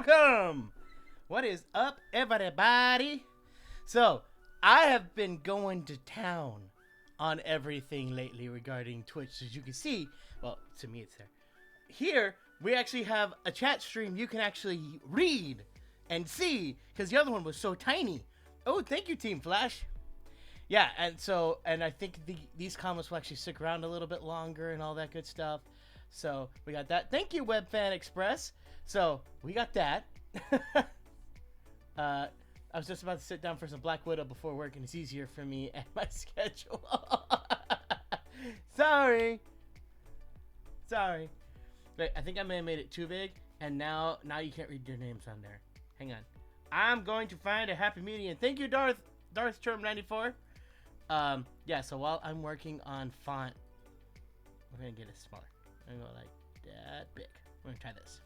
welcome. What is up, everybody? So, I have been going to town on everything lately regarding Twitch. As you can see, well, to me it's there. Here, we actually have a chat stream you can actually read and see, because the other one was so tiny. Oh, thank you, Team Flash. Yeah, and I think these comments will actually stick around a little bit longer and all that good stuff. So, we got that. Thank you, WebFan Express. So, we got that. I was just about to sit down for some Black Widow before work, and it's easier for me and my schedule. Sorry. Wait, I think I may have made it too big, and now you can't read your names on there. Hang on. I'm going to find a happy medium. Thank you, Darth Term94. Yeah, so while I'm working on font, we're going to get it smaller. I'm going to go like that big. We're going to try this.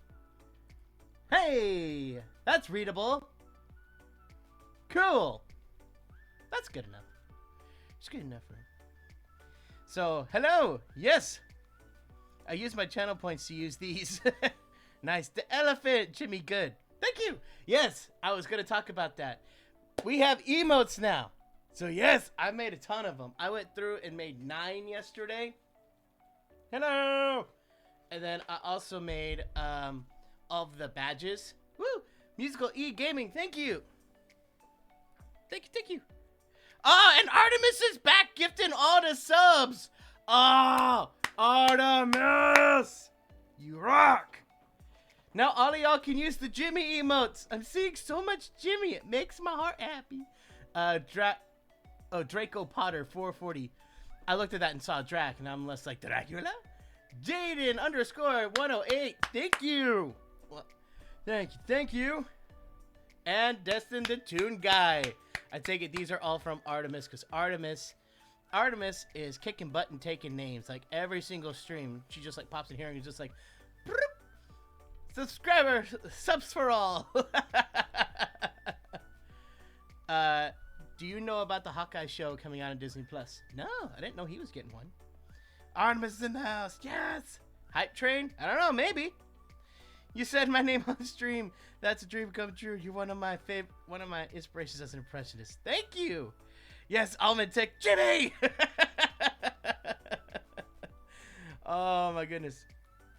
Hey! That's readable. Cool. That's good enough. It's good enough for me. So, hello. Yes. I use my channel points to use these. Nice. The elephant, Jimmy. Good. Thank you. Yes, I was going to talk about that. We have emotes now. So, yes, I made a ton of them. I went through and made 9 yesterday. Hello. And then I also made all of the badges. Woo! Musical E Gaming. Thank you. Thank you. Oh, and Artemis is back gifting all the subs. Oh, Artemis. You rock. Now all of y'all can use the Jimmy emotes. I'm seeing so much Jimmy. It makes my heart happy. Draco Potter 440. I looked at that and saw Drac, and I'm less like Dracula. Jaden _ 108. Thank you. Well, thank you. And Destin the Toon Guy. I take it these are all from Artemis, because Artemis is kicking butt and taking names. Like every single stream, she just like pops in here and is just like, subscriber subs for all. Do you know about the Hawkeye show coming out on Disney Plus? No, I didn't know he was getting one. Artemis is in the house. Yes. Hype train? I don't know. Maybe. You said my name on stream. That's a dream come true. You're one of my inspirations as an impressionist. Thank you. Yes, Almond Tech Jimmy. Oh my goodness.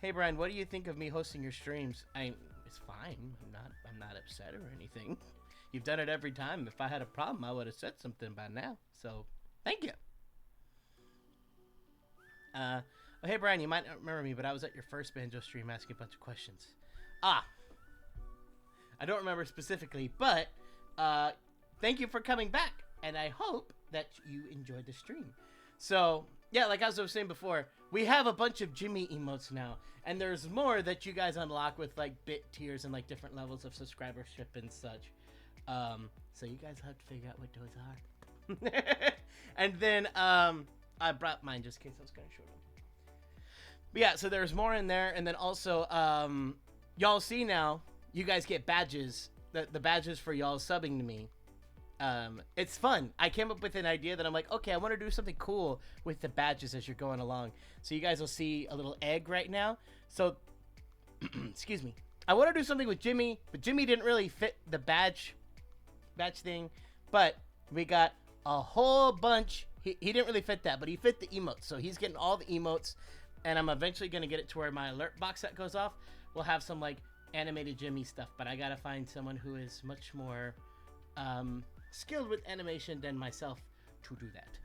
Hey Brian, what do you think of me hosting your streams? It's fine. I'm not upset or anything. You've done it every time. If I had a problem, I would have said something by now. So, thank you. Oh, hey Brian, you might not remember me, but I was at your first Banjo stream asking a bunch of questions. I don't remember specifically, but thank you for coming back, and I hope that you enjoyed the stream. So, yeah, like I was saying before, we have a bunch of Jimmy emotes now, and there's more that you guys unlock with like bit tiers and like different levels of subscribership and such. So you guys have to figure out what those are. And then I brought mine just in case I was going to show them. But yeah, so there's more in there, and then also y'all see now, you guys get badges. The badges for y'all subbing to me. It's fun. I came up with an idea that I'm like, okay, I want to do something cool with the badges as you're going along. So you guys will see a little egg right now. So, excuse me. I want to do something with Jimmy, but Jimmy didn't really fit the badge thing. But we got a whole bunch. He didn't really fit that, but he fit the emotes. So he's getting all the emotes, and I'm eventually going to get it to where my alert box that goes off will have some like animated Jimmy stuff. But I got to find someone who is much more skilled with animation than myself to do that.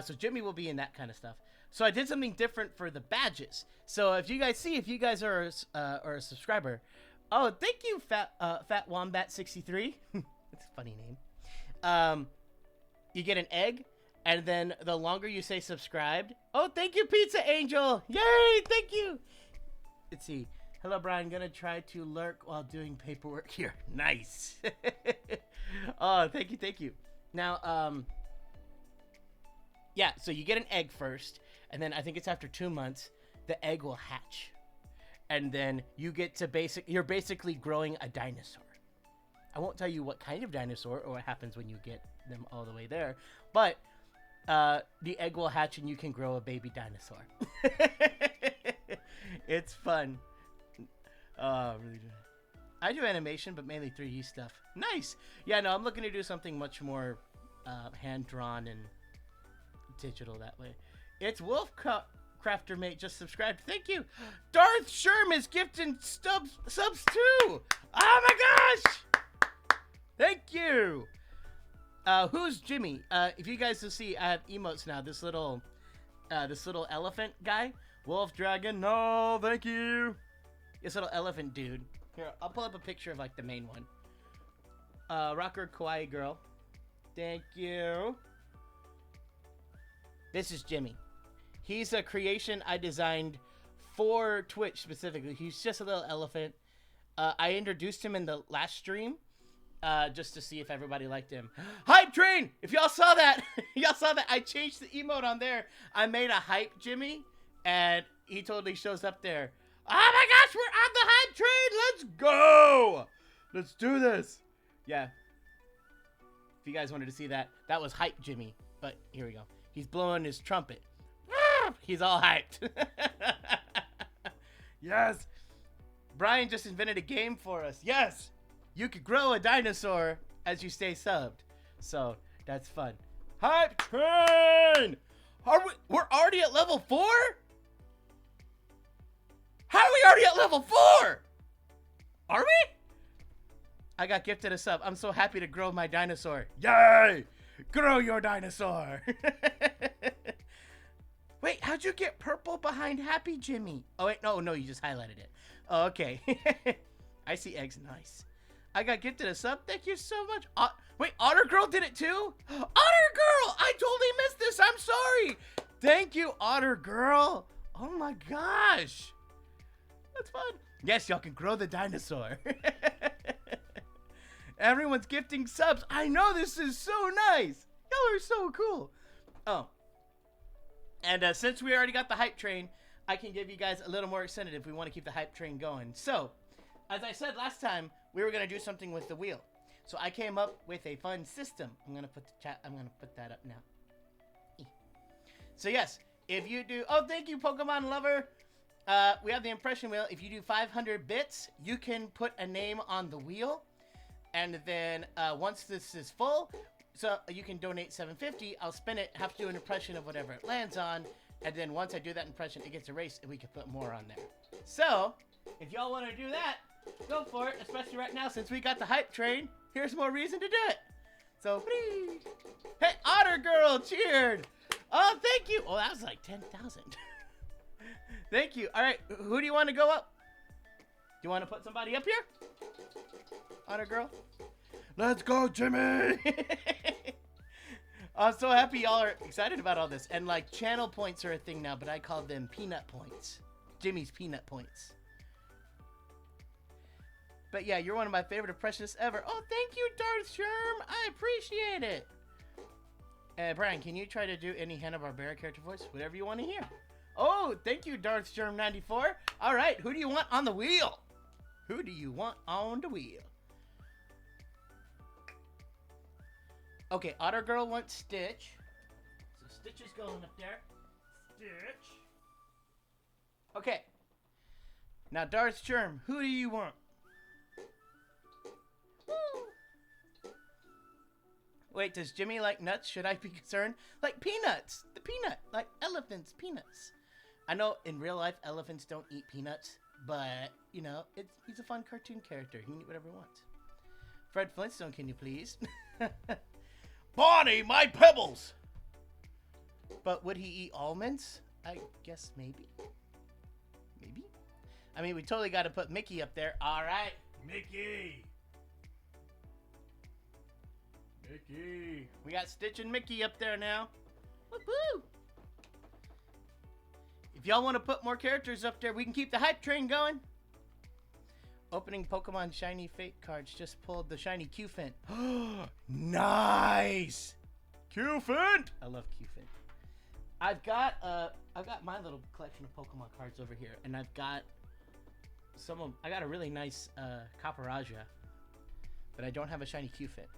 So Jimmy will be in that kind of stuff. So I did something different for the badges. So if you guys are a subscriber, oh, thank you, Fat Wombat 63. That's a funny name. You get an egg, and then the longer you say subscribed. Oh, thank you, Pizza Angel. Yay, thank you. Let's see. Hello, Brian. Gonna try to lurk while doing paperwork here. Nice. Oh, thank you. Now, yeah, so you get an egg first, and then I think it's after 2 months, the egg will hatch. And then you get to you're basically growing a dinosaur. I won't tell you what kind of dinosaur or what happens when you get them all the way there, but the egg will hatch and you can grow a baby dinosaur. It's fun. Oh, really do. I do animation, but mainly 3D stuff. Nice. Yeah, no, I'm looking to do something much more hand-drawn and digital that way. It's Wolfcrafter Mate just subscribed. Thank you. Darth Sherm is gifting subs too. Oh my gosh. Thank you. Who's Jimmy? If you guys will see, I have emotes now. This little elephant guy. Wolf Dragon. No, thank you. This little elephant dude. Here, I'll pull up a picture of like the main one. Rocker Kawaii Girl. Thank you. This is Jimmy. He's a creation I designed for Twitch specifically. He's just a little elephant. I introduced him in the last stream just to see if everybody liked him. Hype Train! If y'all saw that, I changed the emote on there. I made a Hype Jimmy, and he totally shows up there. Oh my gosh, we're on the Hype Train! Let's go! Let's do this. Yeah. If you guys wanted to see that, that was Hype Jimmy. But here we go. He's blowing his trumpet. He's all hyped. Yes. Brian just invented a game for us. Yes. You could grow a dinosaur as you stay subbed. So that's fun. Hype Train! We're already at level 4? How are we already at level 4? Are we? I got gifted a sub. I'm so happy to grow my dinosaur. Yay! Grow your dinosaur. Wait, how'd you get purple behind Happy Jimmy? Oh, wait, no, you just highlighted it. Oh, okay. I see eggs. Nice. I got gifted a sub. Thank you so much. Wait, Otter Girl did it too? Otter Girl! I totally missed this. I'm sorry. Thank you, Otter Girl. Oh my gosh. That's fun. Yes, y'all can grow the dinosaur. Everyone's gifting subs. I know, this is so nice. Y'all are so cool. Oh. And since we already got the hype train, I can give you guys a little more extended if we want to keep the hype train going. So, as I said last time, we were going to do something with the wheel. So I came up with a fun system. I'm going to put that up now. So yes, if you do, oh, thank you, Pokemon Lover. We have the impression wheel. If you do 500 bits, you can put a name on the wheel. And then once this is full, so you can donate $7.50. I'll spin it, have to do an impression of whatever it lands on. And then once I do that impression, it gets erased and we can put more on there. So, if y'all want to do that, go for it. Especially right now, since we got the hype train, here's more reason to do it. So, whee! Hey, Otter Girl cheered. Oh, thank you. Oh, that was like 10,000. Thank you. All right, who do you want to go up? Do you want to put somebody up here? Otter Girl? Let's go, Jimmy! I'm so happy y'all are excited about all this. And like channel points are a thing now, but I call them peanut points. Jimmy's peanut points. But yeah, you're one of my favorite impressionists ever. Oh, thank you, Darth Sherm. I appreciate it. Brian, can you try to do any Hanna-Barbera character voice? Whatever you want to hear. Oh, thank you, Darth Sherm 94. All right, who do you want on the wheel? Who do you want on the wheel? Okay, Otter Girl wants Stitch. So Stitch is going up there. Stitch. Okay. Now, Darth Sherm, who do you want? Woo. Wait, does Jimmy like nuts? Should I be concerned? Like peanuts. The peanut. Like elephants, peanuts. I know in real life, elephants don't eat peanuts. But, you know, he's a fun cartoon character. He can eat whatever he wants. Fred Flintstone, can you please? Bonnie, my pebbles! But would he eat almonds? I guess maybe. Maybe? I mean, we totally got to put Mickey up there. All right. Mickey. Mickey. We got Stitch and Mickey up there now. Woohoo! If y'all want to put more characters up there, we can keep the hype train going. Opening Pokemon Shiny Fate cards. Just pulled the Shiny Qfint. Nice! Qfint! I love Qfint. I've got my little collection of Pokemon cards over here, and I've got I got a really nice Caparaja, but I don't have a Shiny Qfint.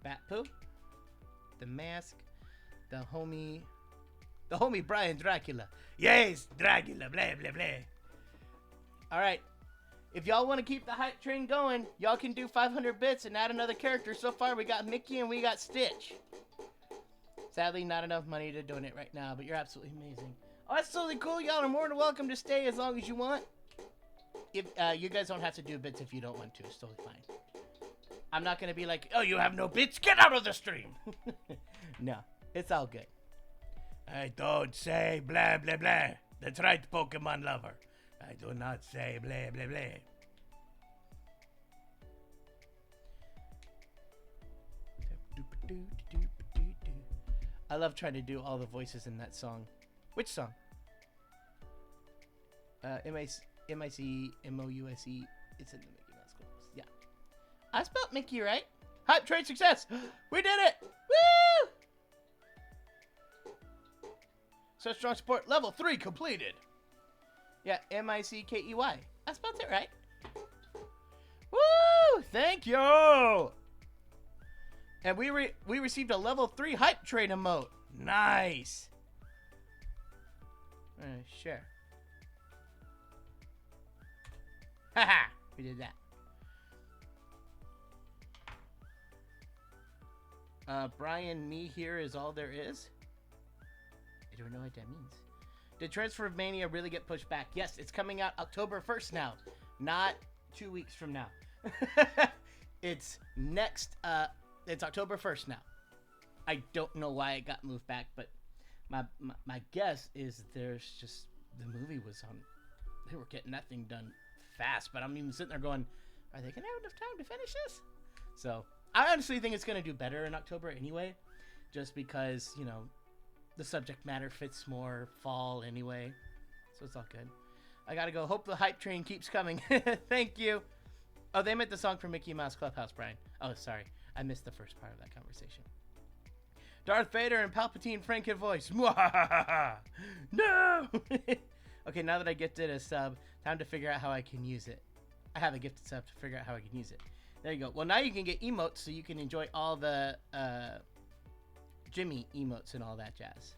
Batpoo, the mask, the homie Brian Dracula. Yes, Dracula, blah, blah, blah. All right. If y'all want to keep the hype train going, y'all can do 500 bits and add another character. So far, we got Mickey and we got Stitch. Sadly, not enough money to donate right now, but you're absolutely amazing. Oh, that's totally cool. Y'all are more than welcome to stay as long as you want. If you guys don't have to do bits if you don't want to. It's totally fine. I'm not going to be like, oh, you have no bits? Get out of the stream. No, it's all good. I don't say blah, blah, blah. That's right, Pokemon lover. I do not say blah, blah, blah. I love trying to do all the voices in that song. Which song? M-I-C-M-O-U-S-E. It's in the Mickey Mouse Club. Yeah. I spelled Mickey right. Hype train success. We did it. Woo! So strong support. Level 3 completed. Yeah, M-I-C-K-E-Y. I spelled it right. Woo! Thank you! And we received a level 3 hype train emote. Nice! Sure. Haha! We did that. Brian, me here is all there is? I don't know what that means. Did Transfer of Mania really get pushed back? Yes, it's coming out October 1st now. Not 2 weeks from now. It's next, it's October 1st now. I don't know why it got moved back, but my guess is there's just, the movie was on, they were getting that thing done fast, but I'm even sitting there going, are they going to have enough time to finish this? So, I honestly think it's going to do better in October anyway, just because, you know, the subject matter fits more fall anyway, so it's all good. I gotta go. Hope the hype train keeps coming. Thank you. Oh, they meant the song from Mickey Mouse Clubhouse, Brian. Oh, sorry. I missed the first part of that conversation. Darth Vader and Palpatine Frankenvoice. No! Okay, now that I gifted a sub, time to figure out how I can use it. I have a gifted sub to figure out how I can use it. There you go. Well, now you can get emotes so you can enjoy all the Jimmy emotes and all that jazz.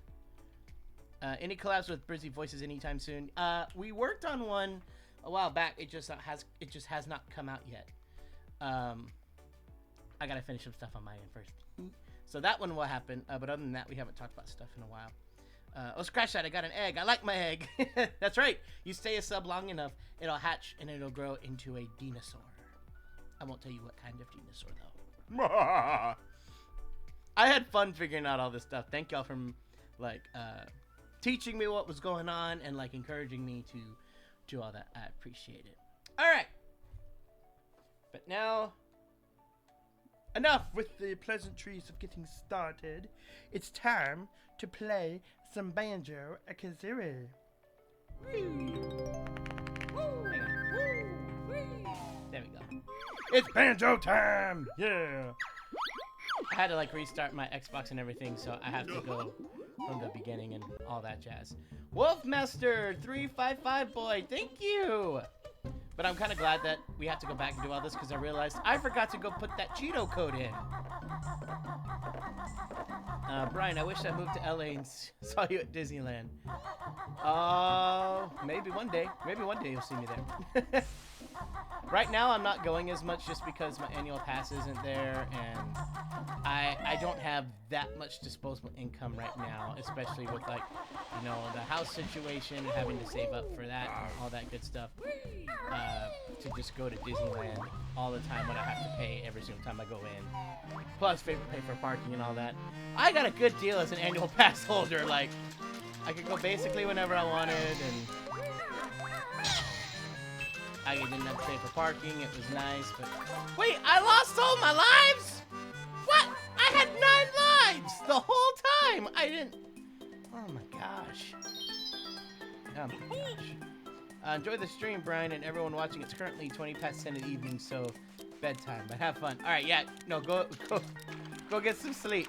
Any collabs with Brizzy Voices anytime soon? We worked on one a while back. It just has not come out yet. I gotta finish some stuff on my end first. So that one will happen. But other than that, we haven't talked about stuff in a while. Oh, scratch that! I got an egg. I like my egg. That's right. You stay a sub long enough, it'll hatch and it'll grow into a dinosaur. I won't tell you what kind of dinosaur though. I had fun figuring out all this stuff. Thank y'all for like teaching me what was going on and like encouraging me to do all that. I appreciate it. All right, but now enough with the pleasantries of getting started. It's time to play some Banjo-Kazooie. There we go. It's banjo time! Yeah! I had to like restart my Xbox and everything, so I have to go from the beginning and all that jazz. Wolfmaster 355 boy, thank you! But I'm kind of glad that we have to go back and do all this because I realized I forgot to go put that Cheeto code in. Brian, I wish I moved to LA and saw you at Disneyland. Maybe one day. Maybe one day you'll see me there. Right now, I'm not going as much just because my annual pass isn't there, and I don't have that much disposable income right now, especially with, like, you know, the house situation, having to save up for that and all that good stuff, to just go to Disneyland all the time when I have to pay every single time I go in. Plus, pay for parking and all that. I got a good deal as an annual pass holder. Like, I could go basically whenever I wanted, and I didn't have to pay for parking. It was nice, but wait, I lost all my lives? What? I had 9 lives the whole time. I didn't. Oh my gosh. Oh my gosh. Enjoy the stream, Brian, and everyone watching. It's currently 20 past 10 in the evening, so bedtime. But have fun. All right, yeah. No, go get some sleep.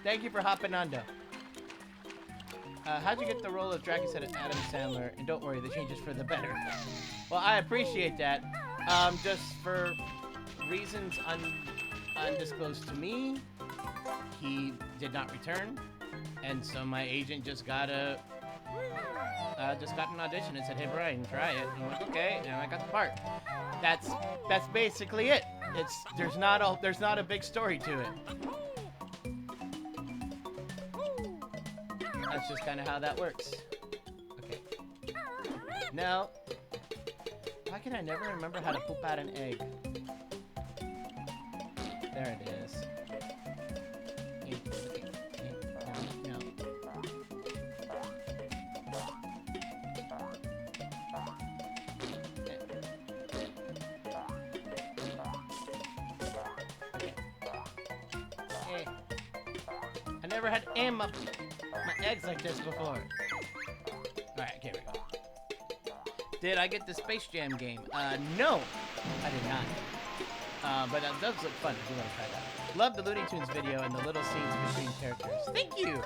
Thank you for hopping on, though. How'd you get the role of Dragon's Head at Adam Sandler? And don't worry, the changes for the better. Well, I appreciate that. Just for reasons undisclosed to me, he did not return, and so my agent just gotta just got an audition. It said, hey, Brian, try it. And I'm like, okay, and I got the part. That's basically it. There's not a big story to it. That's just kind of how that works. Okay. Now, why can I never remember how to poop out an egg? There it is. No. Okay. I never had my eggs like this before. Alright, here we go. Did I get the Space Jam game? No, I did not. But that does look fun. I do want to try that. Love the Looney Tunes video and the little scenes between characters. Thank you!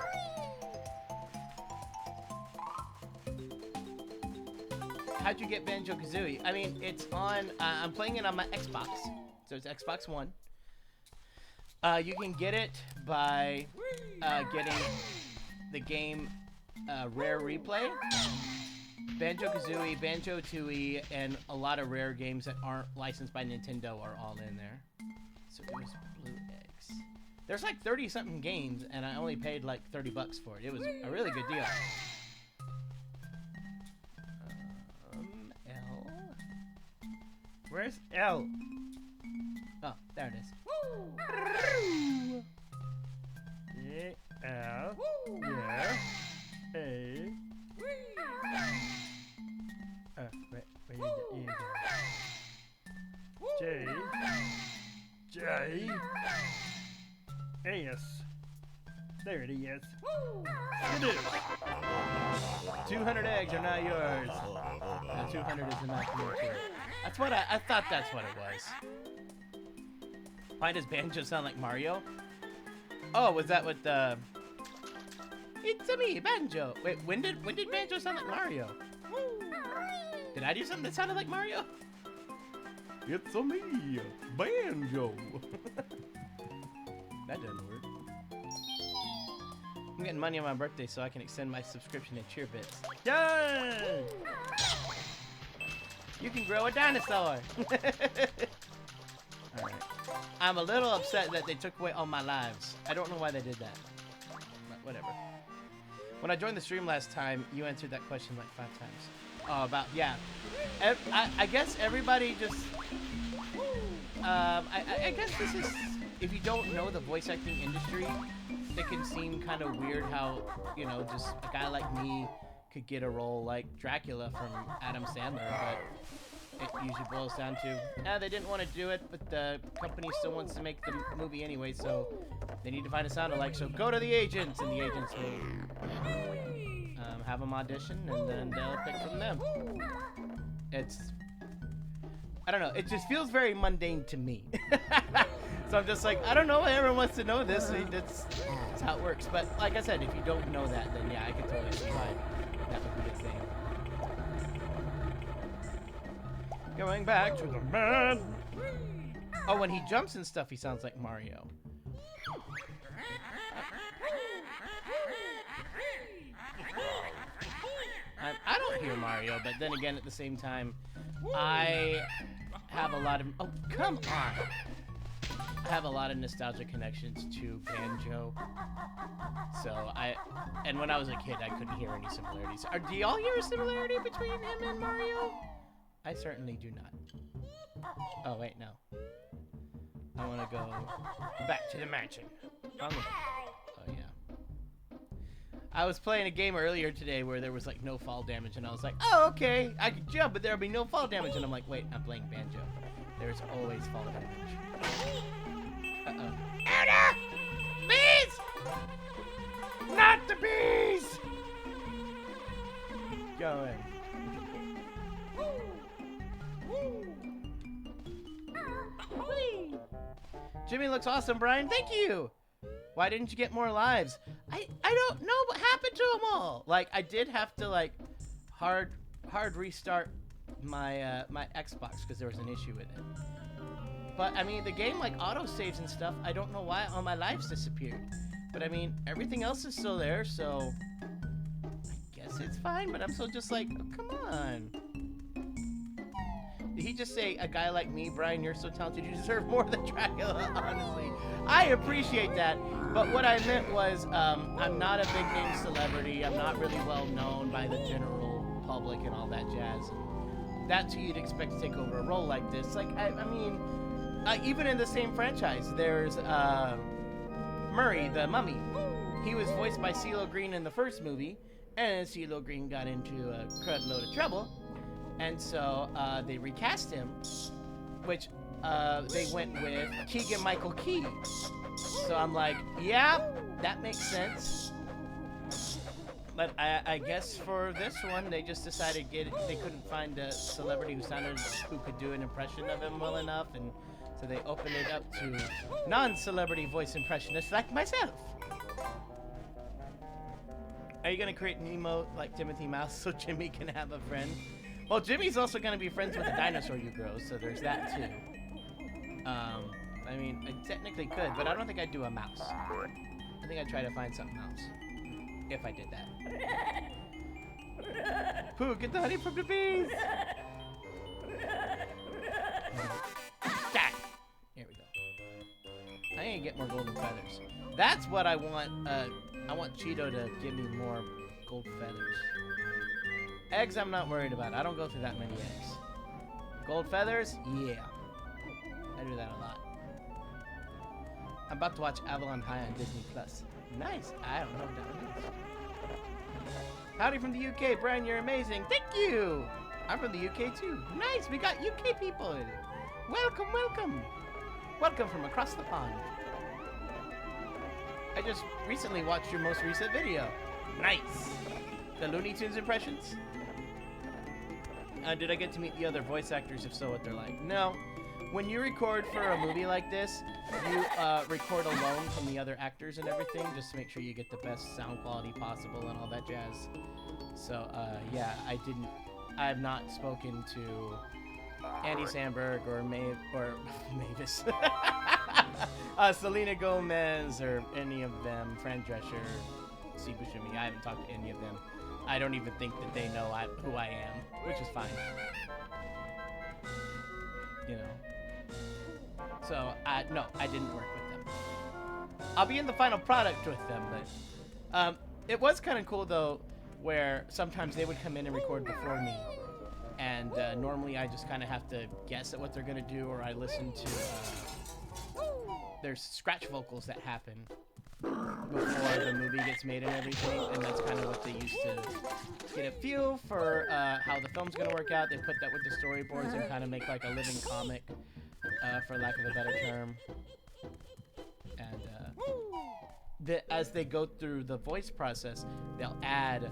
How'd you get Banjo-Kazooie? I mean, it's on, I'm playing it on my Xbox. So it's Xbox One. You can get it by getting the game Rare Replay. Banjo-Kazooie, Banjo-Tooie, and a lot of rare games that aren't licensed by Nintendo are all in there. So it was Blue Eggs. There's like 30-something games, and I only paid like $30 for it. It was a really good deal. L. Where's L? Oh, there it is. Woo! Yeah, L. Yeah. A. Where you go? J. J. S. There it is. It is. 200 eggs are not yours. 200 is not yours. That's what I thought. That's what it was. Why does Banjo sound like Mario? Oh, was that what the? It's me, Banjo. Wait, when did Banjo sound like Mario? Did I do something that sounded like Mario? It's me, Banjo. That doesn't work. I'm getting money on my birthday so I can extend my subscription to Cheerbits. Yay! You can grow a dinosaur. Alright. I'm a little upset that they took away all my lives. I don't know why they did that. But whatever. When I joined the stream last time, you answered that question like 5 times. Oh, about, yeah. I guess everybody just... I guess this is... If you don't know the voice acting industry, it can seem kind of weird how, you know, just a guy like me could get a role like Dracula from Adam Sandler, but it usually boils down to, they didn't want to do it, but the company still wants to make the movie anyway, so they need to find a sound alike, so go to the agents, and the agents will have them audition, and then they'll pick from them. It's, I don't know, it just feels very mundane to me. So I'm just like, I don't know why everyone wants to know this. That's how it works. But like I said, if you don't know that, then yeah, I can totally see why that would be a thing. Going back to the man. Oh, when he jumps and stuff, he sounds like Mario. I don't hear Mario, but then again, at the same time, I have a lot of... Oh, come on! I have a lot of nostalgic connections to Banjo. So, and when I was a kid, I couldn't hear any similarities. Do y'all hear a similarity between him and Mario? I certainly do not. Oh, wait, no. I want to go back to the mansion. Oh, yeah. I was playing a game earlier today where there was, like, no fall damage, and I was like, oh, okay, I can jump, but there'll be no fall damage. And I'm like, wait, I'm playing Banjo. There's always fall damage. Uh-oh. Anna! Bees! Not the bees! Go in. Jimmy looks awesome, Brian. Thank you! Why didn't you get more lives? I don't know what happened to them all. Like, I did have to, like, hard restart my my Xbox because there was an issue with it. But, I mean, the game, like, auto-saves and stuff, I don't know why all my lives disappeared. But, I mean, everything else is still there, so I guess It's fine, but I'm still just like, oh, come on. Did he just say, a guy like me, Brian, you're so talented, you deserve more than Dracula, honestly? I appreciate that, but what I meant was, I'm not a big name celebrity. I'm not really well known by the general public and all that jazz. That's who you'd expect to take over a role like this. Like, I mean, even in the same franchise, there's Murray, the mummy. He was voiced by CeeLo Green in the first movie, and CeeLo Green got into a crud load of trouble. And so they recast him, which they went with Keegan-Michael Key. So I'm like, yeah, that makes sense. But I guess for this one, they just decided they couldn't find a celebrity who could do an impression of him well enough, and so they opened it up to non-celebrity voice impressionists like myself. Are you gonna create an emote like Timothy Mouse so Jimmy can have a friend? Well, Jimmy's also going to be friends with the dinosaur you grow, so there's that too. I mean, I technically could, but I don't think I'd do a mouse. I think I'd try to find something else. If I did that. Pooh, get the honey from the bees! Here we go. I need to get more golden feathers. That's what I want. I want Cheeto to give me more gold feathers. Eggs, I'm not worried about. I don't go through that many eggs. Gold feathers? Yeah. I do that a lot. I'm about to watch Avalon High on Disney Plus. Nice. I don't know what that means. Howdy from the UK. Brian, you're amazing. Thank you. I'm from the UK too. Nice. We got UK people. Welcome, welcome. Welcome from across the pond. I just recently watched your most recent video. Nice. The Looney Tunes impressions? Did I get to meet the other voice actors? If so, what they're like? No. When you record for a movie like this, you record alone from the other actors and everything, just to make sure you get the best sound quality possible and all that jazz. So, yeah, I have not spoken to Andy Samberg or Mavis, Selena Gomez, or any of them, Fran Drescher, Steve Buscemi. I haven't talked to any of them. I don't even think that they know who I am, which is fine. You know. So, no, I didn't work with them. I'll be in the final product with them, but it was kind of cool, though, where sometimes they would come in and record before me. And normally I just kind of have to guess at what they're going to do, or I listen to... there's scratch vocals that happen before the movie gets made and everything, and that's kind of what they use to get a feel for how the film's gonna work out. They put that with the storyboards and kind of make like a living comic, for lack of a better term. And as they go through the voice process, they'll add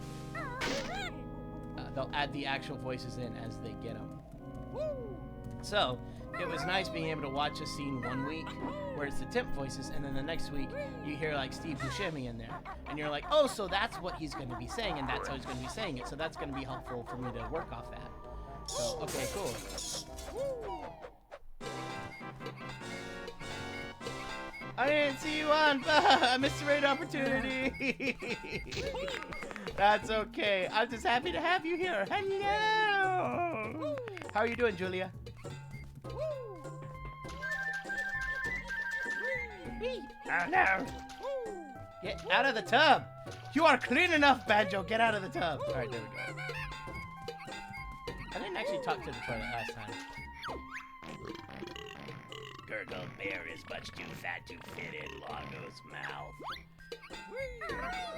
the actual voices in as they get them. So it was nice being able to watch a scene one week where it's the temp voices, and then the next week you hear like Steve Buscemi in there, and you're like, oh, so that's what he's going to be saying, and that's how he's going to be saying it. So that's going to be helpful for me to work off that. So okay, cool. I didn't see you on. I missed a great opportunity. That's okay. I'm just happy to have you here. Hello. How are you doing, Julia? Oh no! Get out of the tub! You are clean enough, Banjo! Get out of the tub! Alright, there we go. I didn't actually talk to the toilet last time. Gurgle bear is much too fat to fit in Longo's mouth.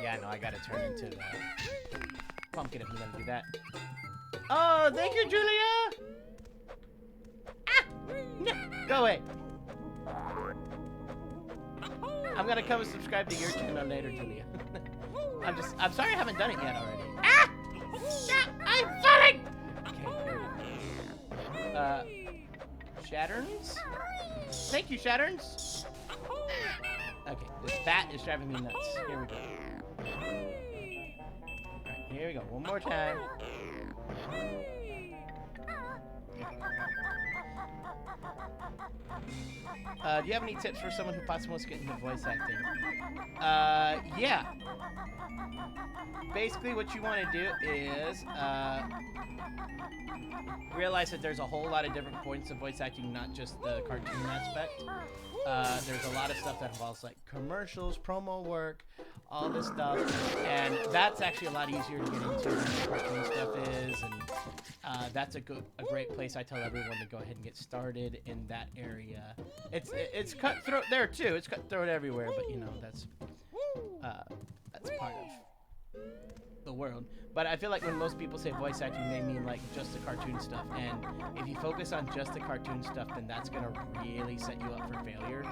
Yeah, no, I gotta turn into the pumpkin if I'm gonna do that. Oh, thank you, Julia! Ah! No, go away! I'm gonna come and subscribe to your channel later, Julia. I'm sorry I haven't done it yet already. Ah! I'm falling! Okay, Shatterns? Thank you, Shatterns! Okay, this bat is driving me nuts. Here we go. Alright, here we go. One more time. Do you have any tips for someone who possibly wants to get into voice acting? Yeah. Basically, what you want to do is realize that there's a whole lot of different points of voice acting, not just the cartoon aspect. There's a lot of stuff that involves like commercials, promo work, all this stuff, and that's actually a lot easier to get into than the cartoon stuff is, and that's a great place. I tell everyone to go ahead and get started in that area. It's cutthroat there too. It's cutthroat everywhere, but you know that's part of the world. But I feel like when most people say voice acting, they mean like just the cartoon stuff. And if you focus on just the cartoon stuff, then that's gonna really set you up for failure.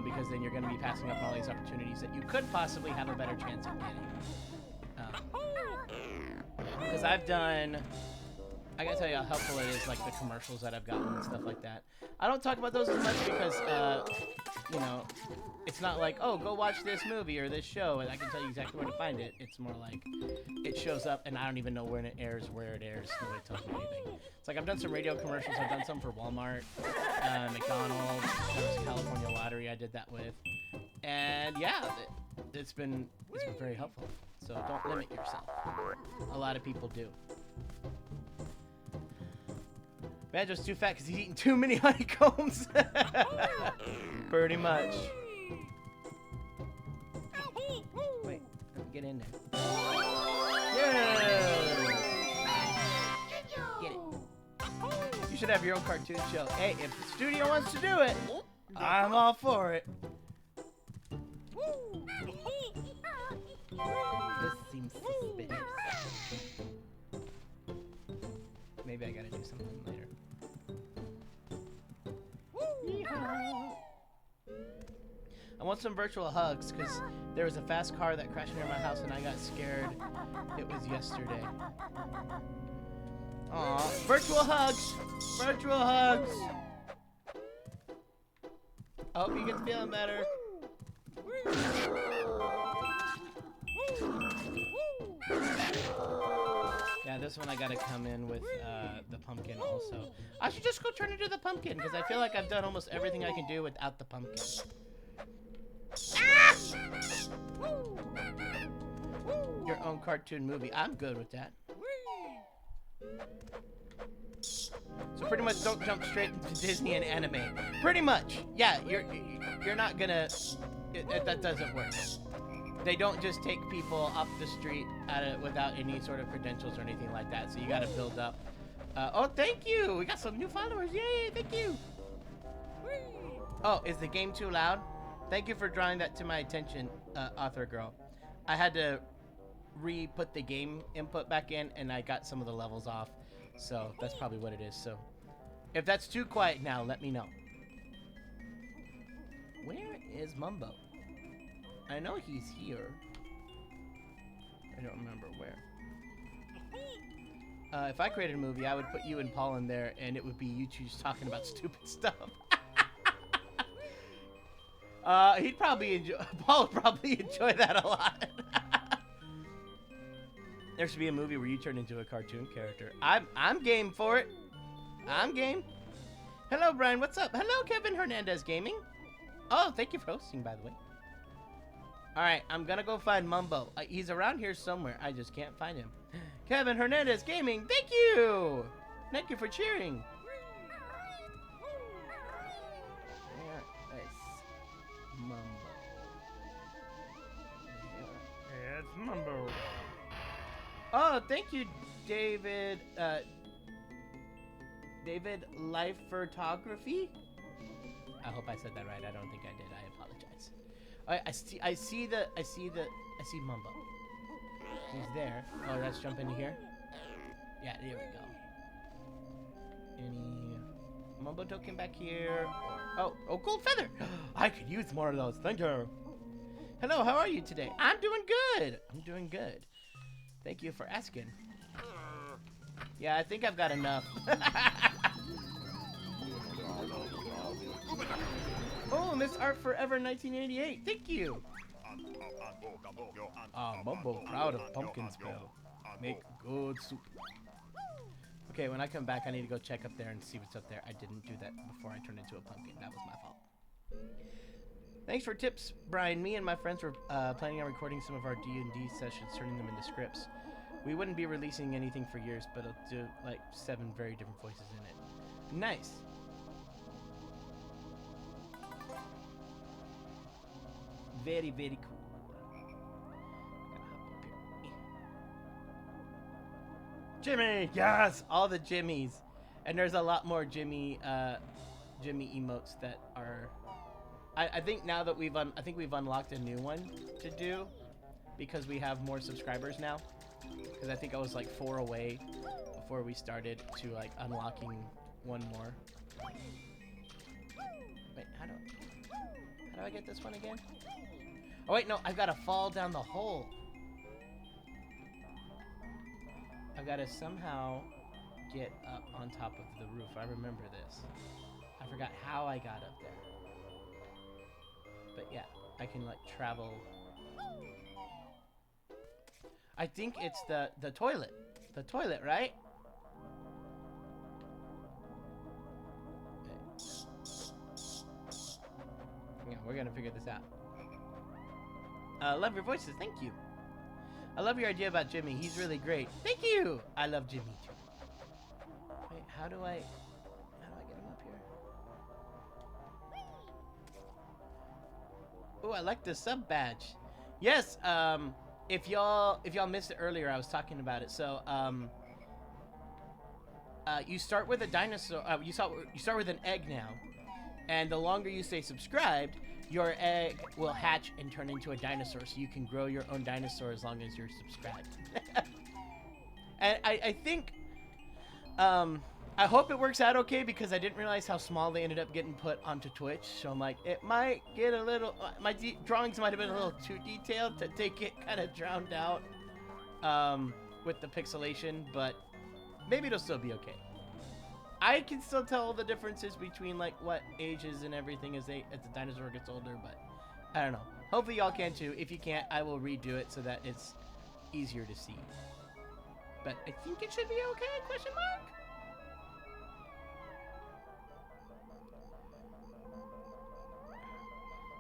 Because then you're gonna be passing up on all these opportunities that you could possibly have a better chance of getting. Because I gotta tell you how helpful it is, like the commercials that I've gotten and stuff like that. I don't talk about those as much because, you know, it's not like, oh, go watch this movie or this show and I can tell you exactly where to find it. It's more like it shows up and I don't even know when it airs, where it airs. Nobody tells me anything. It's like I've done some radio commercials. I've done some for Walmart, McDonald's, there was California Lottery I did that with. And yeah, it's been very helpful. So don't limit yourself. A lot of people do. Banjo's too fat because he's eating too many honeycombs. Pretty much. Wait, let me get in there. Yeah! Get it. You should have your own cartoon show. Hey, if the studio wants to do it, I'm all for it. This seems suspicious. Maybe I gotta do something later. I want some virtual hugs because there was a fast car that crashed near my house and I got scared. It was yesterday. Aw, virtual hugs! Virtual hugs! I hope you get feeling better. Yeah, this one I gotta come in with the pumpkin also. I should just go turn into the pumpkin because I feel like I've done almost everything I can do without the pumpkin. Ah! Your own cartoon movie. I'm good with that. So pretty much don't jump straight into Disney and anime. Pretty much. Yeah, you're not gonna... that doesn't work. They don't just take people off the street without any sort of credentials or anything like that. So you gotta build up. Oh, thank you! We got some new followers. Yay, thank you! Oh, is the game too loud? Thank you for drawing that to my attention, author girl. I had to re-put the game input back in and I got some of the levels off. So that's probably what it is. So if that's too quiet now, let me know. Where is Mumbo? I know he's here. I don't remember where. If I created a movie, I would put you and Paul in there, and it would be you two just talking about stupid stuff. He'd probably enjoy. Paul would probably enjoy that a lot. There should be a movie where you turn into a cartoon character. I'm game for it. I'm game. Hello, Brian. What's up? Hello, Kevin Hernandez Gaming. Oh, thank you for hosting, by the way. Alright, I'm gonna go find Mumbo. He's around here somewhere. I just can't find him. Kevin Hernandez Gaming, thank you! Thank you for cheering. Where is Mumbo? It's Mumbo. Oh, thank you, David. David Life Photography? I hope I said that right. I don't think I did. I apologize. I see Mumbo. He's there. Oh, let's jump into here. Yeah, there we go. Any Mumbo token back here? Oh, gold feather! I could use more of those. Thank you. Hello, how are you today? I'm doing good. I'm doing good. Thank you for asking. Yeah, I think I've got enough. Oh, Miss Art Forever 1988. Thank you. Mumbo proud of pumpkin spell. Make good soup. Okay, when I come back, I need to go check up there and see what's up there. I didn't do that before I turned into a pumpkin. That was my fault. Thanks for tips, Brian. Me and my friends were planning on recording some of our D&D sessions, turning them into scripts. We wouldn't be releasing anything for years, but it'll do like 7 very different voices in it. Nice. Very, very cool. Jimmy, yes, all the Jimmies, and there's a lot more Jimmy emotes that are. I think now that we've unlocked a new one to do, because we have more subscribers now. Because I think I was like 4 away before we started to like unlocking one more. Wait, how do I get this one again? Oh wait, no, I've got to fall down the hole. I've got to somehow get up on top of the roof. I remember this. I forgot how I got up there. But yeah, I can like travel. I think it's the toilet. The toilet, right? Okay. Yeah, we're gonna figure this out. Love your voices, thank you. I love your idea about Jimmy. He's really great. Thank you. I love Jimmy too. Wait, how do I get him up here? Oh, I like the sub badge. Yes. If y'all missed it earlier, I was talking about it. So you start with a dinosaur. You start with an egg now, and the longer you stay subscribed, your egg will hatch and turn into a dinosaur, so you can grow your own dinosaur as long as you're subscribed. And I think, I hope it works out okay, because I didn't realize how small they ended up getting put onto Twitch. So I'm like, it might get a little, my drawings might have been a little too detailed to take it kind of drowned out with the pixelation, but maybe it'll still be okay. I can still tell the differences between like what ages and everything as the dinosaur gets older, but I don't know. Hopefully y'all can too. If you can't, I will redo it so that it's easier to see. But I think it should be okay, question mark?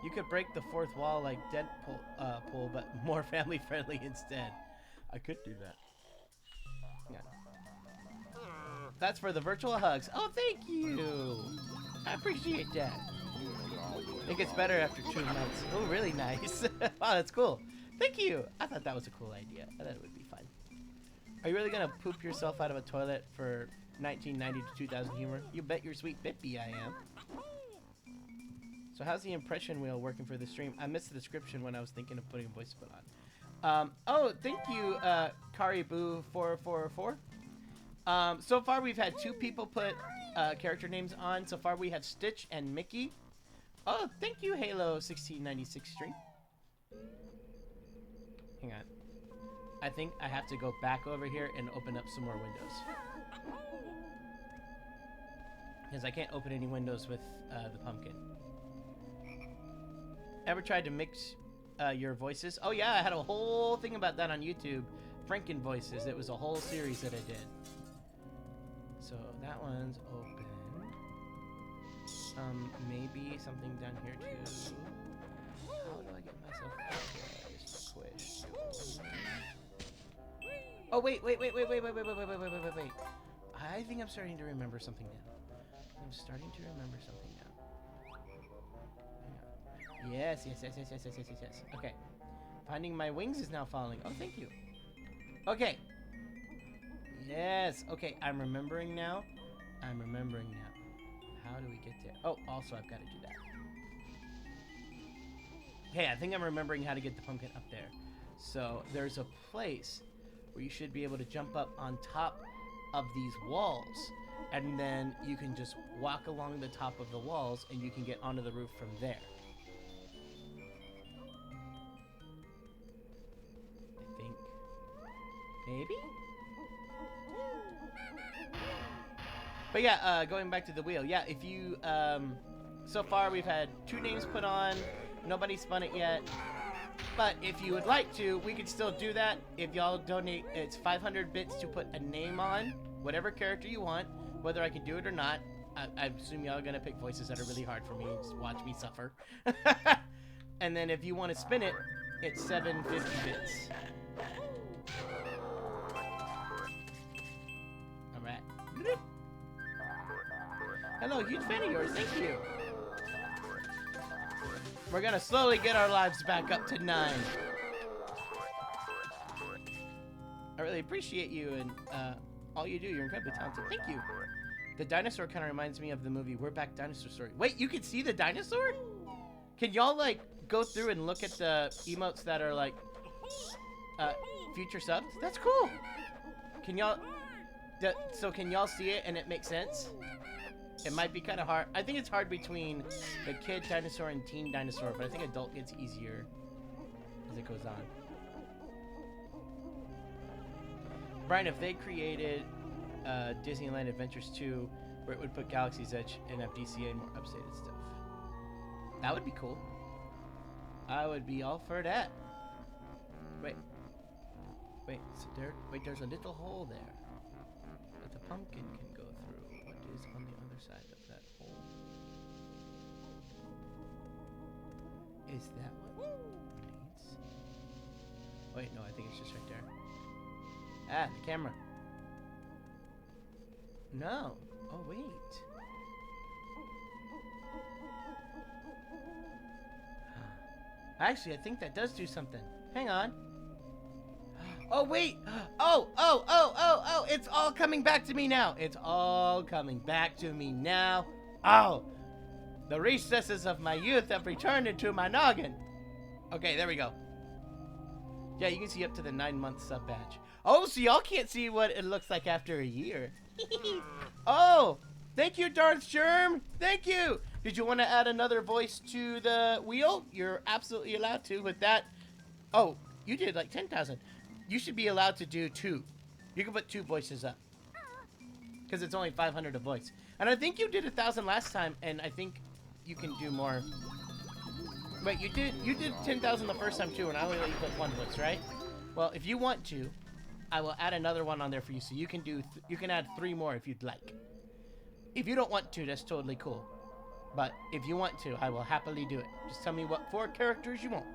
You could break the 4th wall like Deadpool, but more family friendly instead. I could do that. Yeah. That's for the virtual hugs. Oh, thank you. I appreciate that. It gets better after 2 months. Oh, really nice. Wow, that's cool. Thank you. I thought that was a cool idea. I thought it would be fun. Are you really going to poop yourself out of a toilet for 1990 to 2000 humor? You bet your sweet Bippy I am. So how's the impression wheel working for the stream? I missed the description when I was thinking of putting a voice put on. Oh, thank you, Karibu444. So far we've had 2 people put character names on. So far we have Stitch and Mickey. Oh, thank you, Halo1696 stream. Hang on. I think I have to go back over here and open up some more windows. Because I can't open any windows with the pumpkin. Ever tried to mix your voices? Oh yeah, I had a whole thing about that on YouTube. Frankenvoices. It was a whole series that I did. So that one's open. Maybe something down here too. How do I get myself up there? Just squish. Oh wait. I think I'm starting to remember something now. Yes. Okay. Finding my wings is now falling. Oh, thank you. Okay. Yes. Okay, I'm remembering now. How do we get there? Oh, also I've got to do that. Okay, I think I'm remembering how to get the pumpkin up there. So there's a place where you should be able to jump up on top of these walls. And then you can just walk along the top of the walls and you can get onto the roof from there. I think. Maybe? But yeah, going back to the wheel. Yeah, if you, so far we've had 2 names put on. Nobody spun it yet. But if you would like to, we could still do that. If y'all donate, it's 500 bits to put a name on. whatever character you want, whether I can do it or not. I assume y'all are gonna pick voices that are really hard for me. Just watch me suffer. And then if you want to spin it, it's 750 bits. All right. Hello, huge fan of yours. Thank you. We're gonna slowly get our lives back up to 9. I really appreciate you and all you do. You're incredibly talented. Thank you. The dinosaur kind of reminds me of the movie We're Back Dinosaur Story. Wait, you can see the dinosaur? Can y'all like go through and look at the emotes that are like future subs? That's cool. Can y'all? So can y'all see it and it makes sense? It might be kind of hard. I think it's hard between the kid dinosaur and teen dinosaur, but I think adult gets easier as it goes on. Brian, if they created Disneyland Adventures 2 where it would put Galaxy's Edge and have DCA and more updated stuff, that would be cool. I would be all for that. Wait, so there's a little hole there that the pumpkin can go through. What is on the other side of that hole? Is that what leads? Wait, no, I think it's just right there. Ah, the camera. No. Oh, wait. Actually, I think that does do something. Hang on. Oh, wait. Oh, it's all coming back to me now. It's all coming back to me now. Oh, the recesses of my youth have returned into my noggin. Okay, there we go. Yeah, you can see up to the 9-month sub badge. Oh, so y'all can't see what it looks like after a year. Oh, thank you, Darth Sherm. Thank you. Did you want to add another voice to the wheel? You're absolutely allowed to with that. Oh, you did like 10,000. You should be allowed to do 2. You can put 2 voices up. Because it's only 500 a voice. And I think you did 1,000 last time, and I think you can do more. Wait, you did 10,000 the first time too, and I only let you put 1 voice, right? Well, if you want to, I will add another one on there for you, so you can do you can add 3 more if you'd like. If you don't want to, that's totally cool. But if you want to, I will happily do it. Just tell me what 4 characters you want.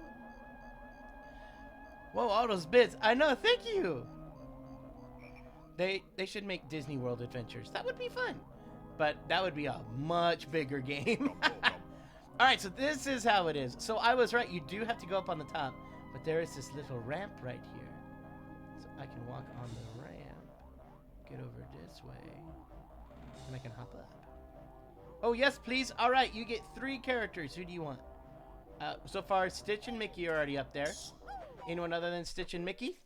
Whoa, all those bits. I know, thank you. They should make Disney World Adventures. That would be fun. But that would be a much bigger game. Alright, so this is how it is. So I was right, you do have to go up on the top. But there is this little ramp right here. So I can walk on the ramp. Get over this way. And I can hop up. Oh, yes, please. Alright, you get 3 characters. Who do you want? So far, Stitch and Mickey are already up there. Anyone other than Stitch and Mickey?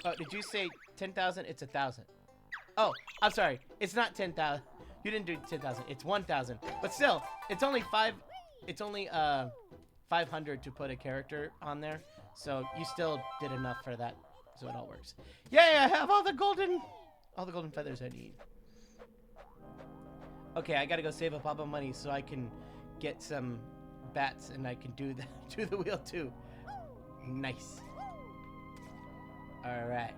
Oh, did you say 10,000? It's 1,000. Oh, I'm sorry. It's not 10,000. You didn't do 10,000. It's 1,000. But still, it's only 500 to put a character on there. So you still did enough for that. So it all works. Yay, I have all the golden feathers I need. Okay, I gotta go save up all my money so I can get some bats and I can do the wheel too. Nice. Alright.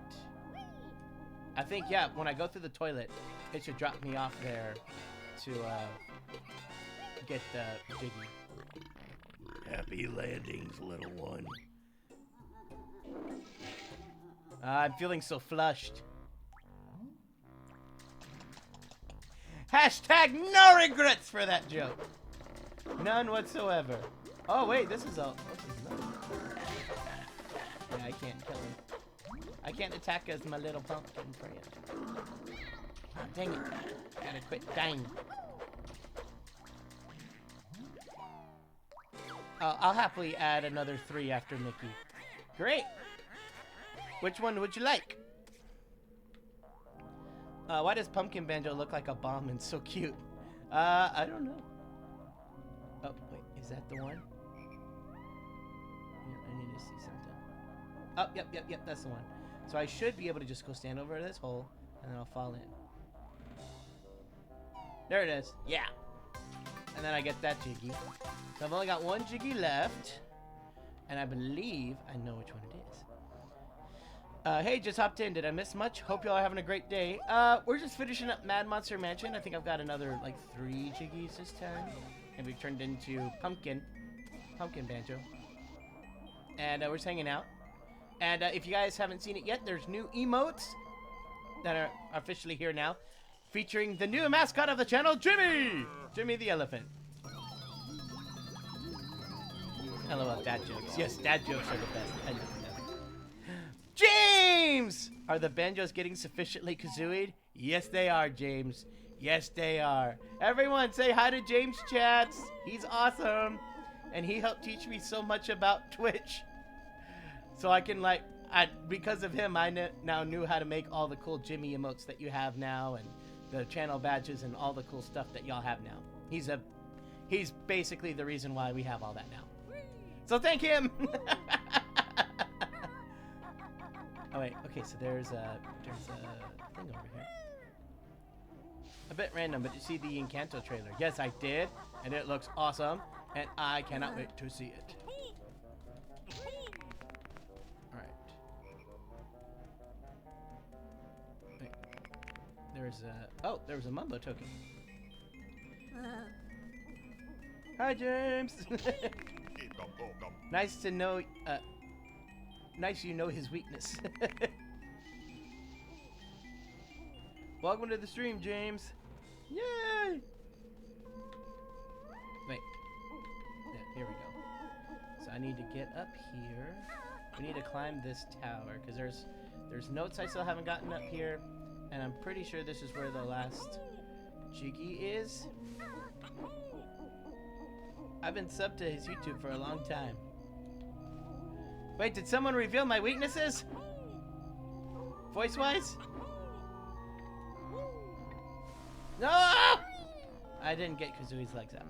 I think, yeah, when I go through the toilet, it should drop me off there to get the jiggy. Happy landings, little one. I'm feeling so flushed. Hashtag no regrets for that joke. None whatsoever. Oh, wait, this is all... Yeah, I can't kill him. I can't attack as my little pumpkin friend. Oh, dang it. Gotta quit dying. I'll happily add another 3 after Mickey. Great. Which one would you like? Why does Pumpkin Banjo look like a bomb and so cute? I don't know. Oh, wait, is that the one? Yeah, I need to see something. Oh, yep, that's the one. So I should be able to just go stand over this hole, and then I'll fall in. There it is. Yeah. And then I get that Jiggy. So I've only got 1 Jiggy left. And I believe I know which one it is. Hey, just hopped in. Did I miss much? Hope y'all are having a great day. We're just finishing up Mad Monster Mansion. I think I've got another, like, 3 Jiggies this time. And we've turned into Pumpkin Banjo. And we're just hanging out. And if you guys haven't seen it yet, there's new emotes that are officially here now. Featuring the new mascot of the channel, Jimmy! Jimmy the Elephant. I love dad jokes. Yes, dad jokes are the best. I love them. James! Are the banjos getting sufficiently kazooied? Yes, they are, James. Yes, they are. Everyone say hi to James Chats. He's awesome. And he helped teach me so much about Twitch. So I can, like, because of him, I now knew how to make all the cool Jimmy emotes that you have now. And the channel badges and all the cool stuff that y'all have now. He's basically the reason why we have all that now. So thank him! Oh wait, okay, so there's a thing over here. A bit random, but you see the Encanto trailer. Yes, I did, and it looks awesome, and I cannot wait to see it. Alright. Wait. There was a Mumbo token. Hi, James! Nice to know, nice you know his weakness. Welcome to the stream, James. Yay! Wait. Yeah, here we go. So I need to get up here. We need to climb this tower, because there's notes I still haven't gotten up here, and I'm pretty sure this is where the last Jiggy is. I've been subbed to his YouTube for a long time. Wait, did someone reveal my weaknesses? Voice-wise? No! I didn't get Kazooie's legs out.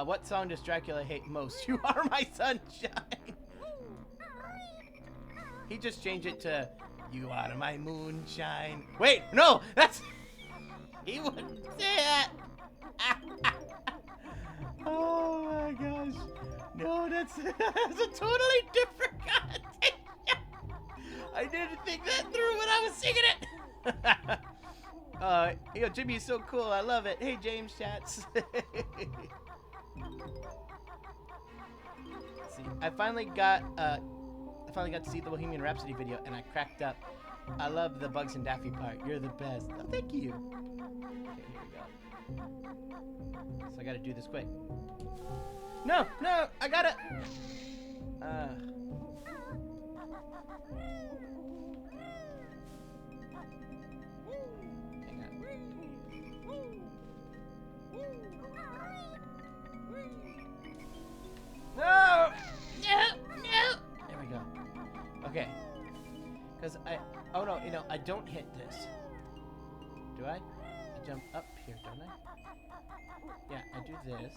What song does Dracula hate most? You Are My Sunshine! He just changed it to You Are My Moonshine. Wait, no! That's... He wouldn't say that! Oh my gosh. No, that's a totally different content. I didn't think that through when I was singing it. Yo, Jimmy is so cool. I love it. Hey, James Chats. See, I finally got to see the Bohemian Rhapsody video, and I cracked up. I love the Bugs and Daffy part. You're the best. Oh, thank you. Okay, here we go. So I gotta do this quick. No, I gotta. Hang on. No! There we go. Okay. Because oh no, I don't hit this. Do I? I jump up here, don't I? Yeah, I do this,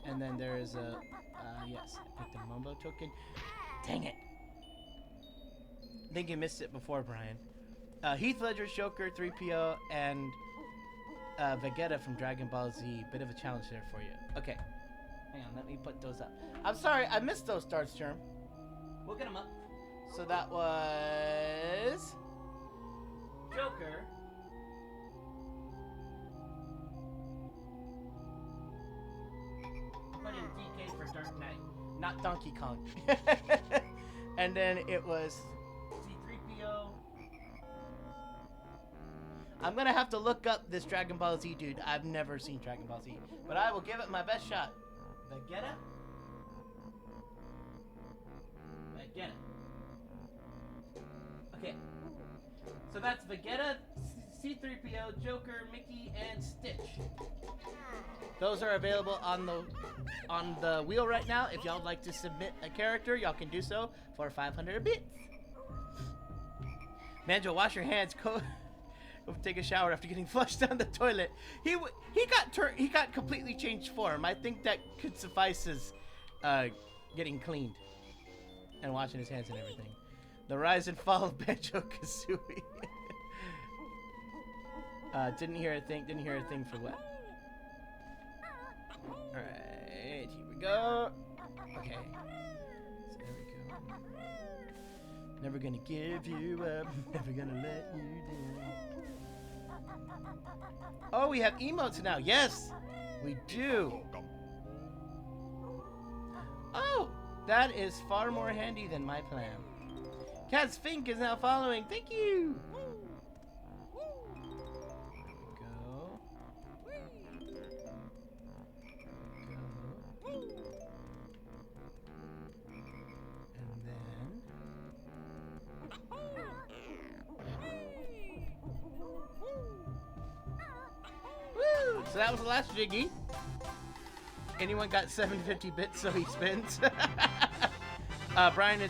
and then there is a, yes, I picked a Mumbo token. Dang it! I think you missed it before, Brian. Heath Ledger's Joker, 3PO, and Vegeta from Dragon Ball Z. Bit of a challenge there for you. Okay, hang on, let me put those up. I'm sorry, I missed those stars, Germ. We'll get them up. So that was Joker. Put in DK for Dark Knight, not Donkey Kong. And then it was C-3PO. I'm gonna have to look up this Dragon Ball Z dude. I've never seen Dragon Ball Z, but I will give it my best shot. Vegeta. Okay. So that's Vegeta, C-3PO, Joker, Mickey, and Stitch. Those are available on the wheel right now. If y'all would like to submit a character, y'all can do so for 500 bits. Banjo, wash your hands. Go take a shower after getting flushed down the toilet. He got completely changed form. I think that could suffice as getting cleaned and washing his hands and everything. The rise and fall of Banjo-Kazooie. Didn't hear a thing for what? Alright, here we go. Okay. So there we go. Never gonna give you up. Never gonna let you down. Oh, we have emotes now. Yes, we do. Oh, that is far more handy than my plan. Cat Fink is now following. Thank you. Go. And then. Woo! So that was the last Jiggy. Anyone got 750 bits so he spins? Brian,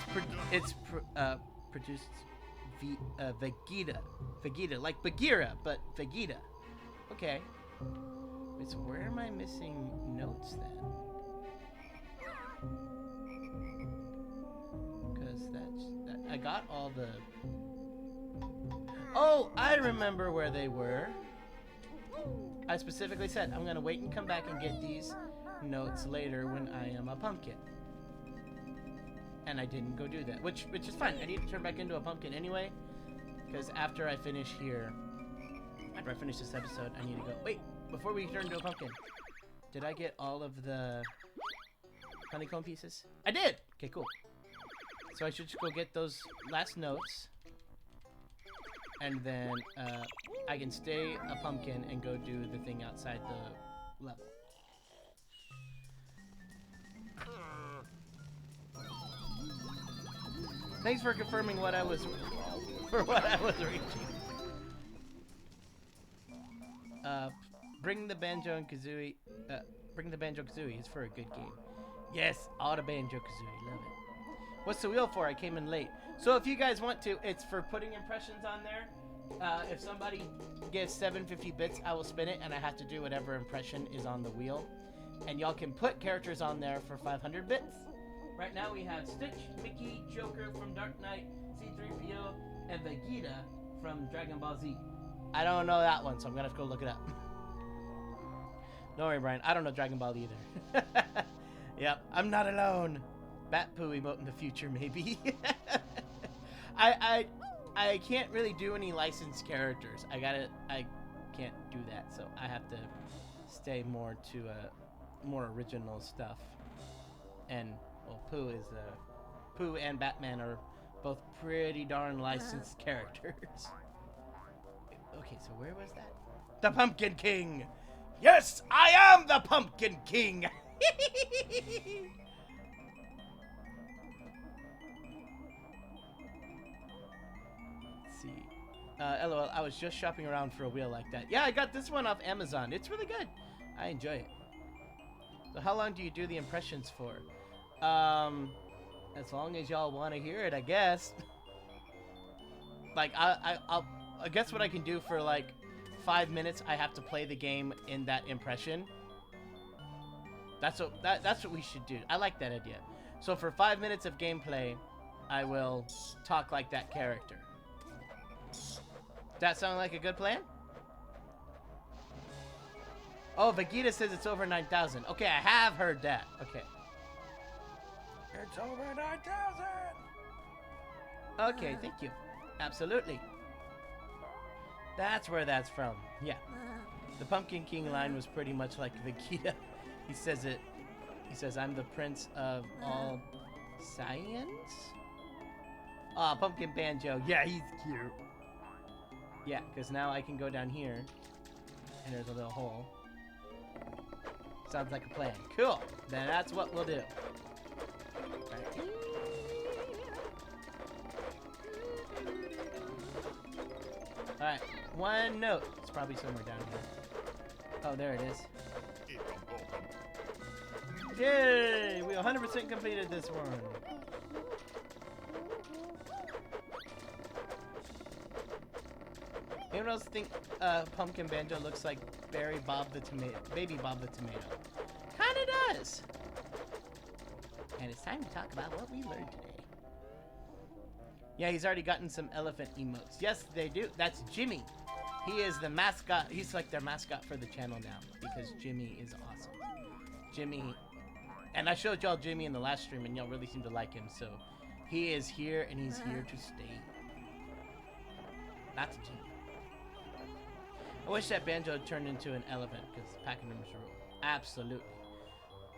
produced Vegeta, like Bagheera, but Vegeta. Okay. Wait, so where am I missing notes then? Because I got all the... Oh, I remember where they were. I specifically said I'm gonna wait and come back and get these notes later when I am a pumpkin. And I didn't go do that, which is fine. I need to turn back into a pumpkin anyway, because after I finish this episode, I need to go. Wait, before we turn into a pumpkin, did I get all of the honeycomb pieces? I did! Okay, cool. So I should just go get those last notes, and then I can stay a pumpkin and go do the thing outside the level. Thanks for confirming what I was reaching. Bring the Banjo-Kazooie. Bring the Banjo-Kazooie. It's for a good game. Yes, all the Banjo-Kazooie. Love it. What's the wheel for? I came in late. So if you guys want to, it's for putting impressions on there. If somebody gives 750 bits, I will spin it, and I have to do whatever impression is on the wheel. And y'all can put characters on there for 500 bits. Right now we have Stitch, Mickey, Joker from Dark Knight, C-3PO, and Vegeta from Dragon Ball Z. I don't know that one, so I'm gonna have to go look it up. Don't worry, Brian. I don't know Dragon Ball either. Yep, I'm not alone. Bat Poo emote in the future, maybe. I can't really do any licensed characters. I can't do that, so I have to stay more to more original stuff. And well, Pooh and Batman are both pretty darn licensed characters. Okay, so where was that? The Pumpkin King! Yes, I am the Pumpkin King! Let's see. LOL, I was just shopping around for a wheel like that. Yeah, I got this one off Amazon. It's really good. I enjoy it. So how long do you do the impressions for? As long as y'all want to hear it, I guess. Like, I guess what I can do for like 5 minutes, I have to play the game in that impression. That's what we should do. I like that idea. So for 5 minutes of gameplay, I will talk like that character. Does that sound like a good plan? Oh, Vegeta says it's over 9,000. Okay, I have heard that. Okay. It's over 9,000! Okay, thank you. Absolutely. That's where that's from. Yeah. The Pumpkin King line was pretty much like Vegeta. He says, I'm the prince of all science? Aw, Pumpkin Banjo. Yeah, he's cute. Yeah, because now I can go down here, and there's a little hole. Sounds like a plan. Cool. Then that's what we'll do. Alright, one note. It's probably somewhere down here. Oh, there it is. Yay! We 100% completed this one. Anyone else think Pumpkin Banjo looks like Baby Bob the Tomato? Kinda does. And it's time to talk about what we learned today. Yeah, he's already gotten some elephant emotes. Yes, they do. That's Jimmy. He is the mascot. He's like their mascot for the channel now because Jimmy is awesome. Jimmy, and I showed y'all Jimmy in the last stream and y'all really seem to like him. So He is here, and he's here to stay. That's a Jimmy. I wish that Banjo had turned into an elephant, because packing numbers rule. Absolutely.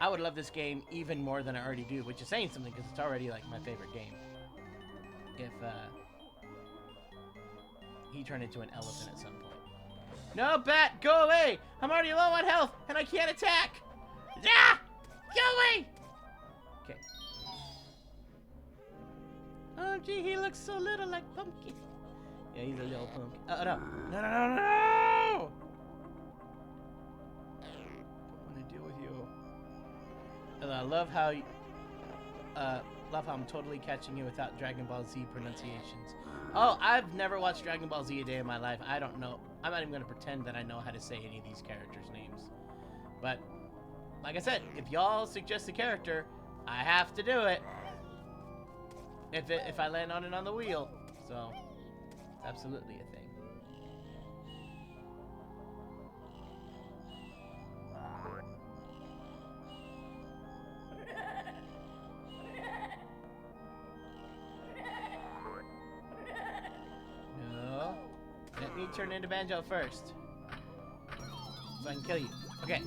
I would love this game even more than I already do, which is saying something, because it's already, like, my favorite game. If, he turned into an elephant at some point. No, Bat! Go away! I'm already low on health, and I can't attack! Ah! Go away! Okay. Oh, gee, he looks so little like Pumpkin. Yeah, he's a little pumpkin. No. No, no, no, no! Don't want to deal with you. And I love how I'm totally catching you without Dragon Ball Z pronunciations. Oh, I've never watched Dragon Ball Z a day in my life. I don't know. I'm not even going to pretend that I know how to say any of these characters' names. But, like I said, if y'all suggest a character, I have to do it. If I land on it on the wheel. So, it's absolutely a thing. No. Let me turn into Banjo first. So I can kill you. Okay.